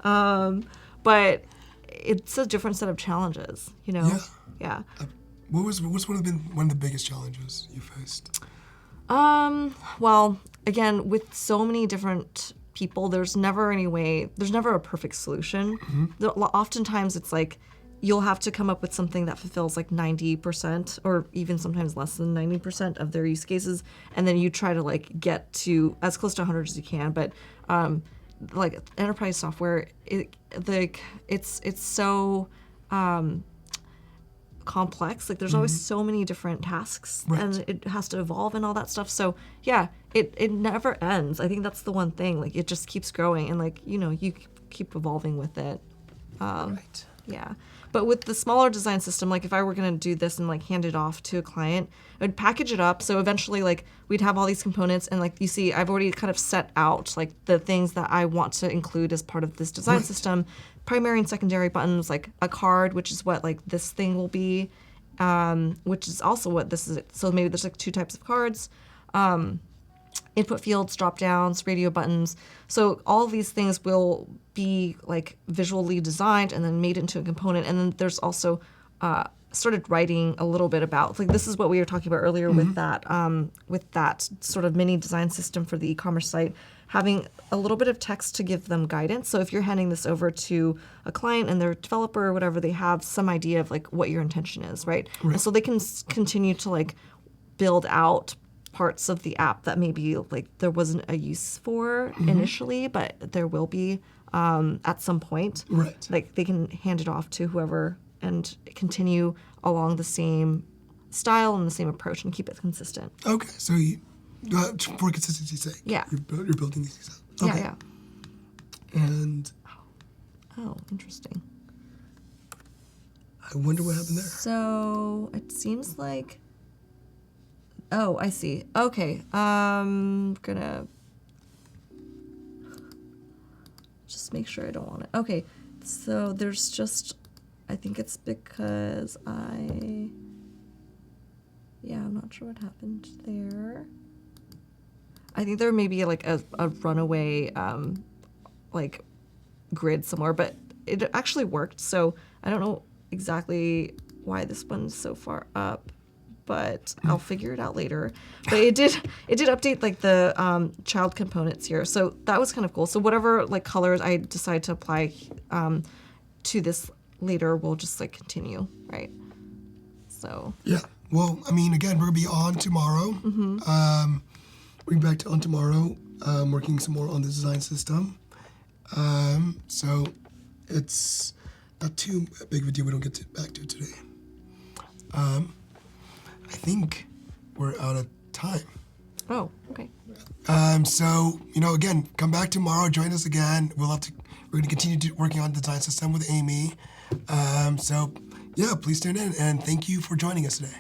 But it's a different set of challenges, Yeah. What's one of the biggest challenges you faced? Well, again, with so many different people, there's never a perfect solution. Oftentimes it's like you'll have to come up with something that fulfills like 90% or even sometimes less than 90% of their use cases. And then you try to like get to as close to 100 as you can. But like enterprise software, it's so complex. Like there's always so many different tasks and it has to evolve and all that stuff. So yeah, it never ends. I think that's the one thing. Like it just keeps growing and like, you keep evolving with it. Right. Yeah. But with the smaller design system, like if I were going to do this and like hand it off to a client, I would package it up. So eventually like we'd have all these components and like you see, I've already kind of set out like the things that I want to include as part of this design system. Primary and secondary buttons, like a card, which is what like this thing will be, which is also what this is. So maybe there's like two types of cards. Input fields, drop downs, radio buttons. So all of these things will be like visually designed and then made into a component. And then there's also started writing a little bit about, like this is what we were talking about earlier with that sort of mini design system for the e-commerce site, having a little bit of text to give them guidance. So if you're handing this over to a client and their developer or whatever, they have some idea of like what your intention is, right? And so they can continue to like build out parts of the app that maybe like there wasn't a use for initially, but there will be at some point. Right. Like they can hand it off to whoever and continue along the same style and the same approach and keep it consistent. Okay, so for consistency's sake, Yeah. you're building these things out. Okay. Yeah. And Oh, interesting. I wonder what happened there. So it seems like. Oh, I see. Okay. Gonna just make sure I don't want it. Okay. So there's just, I think it's because I'm not sure what happened there. I think there may be like a runaway like grid somewhere, but it actually worked. So I don't know exactly why this one's so far up, but I'll figure it out later. But it did update like the child components here, so that was kind of cool. So whatever like colors I decide to apply to this later will just like continue, right? So Yeah. Well, I mean, again, we're gonna be on tomorrow. We'll be back to on tomorrow, working some more on the design system. So it's not too big of a deal. We don't get back to it today. I think we're out of time. oh, okay. So, again, come back tomorrow. Join us again. We're going to continue working on the design system with Amy. So, yeah, please tune in. And thank you for joining us today.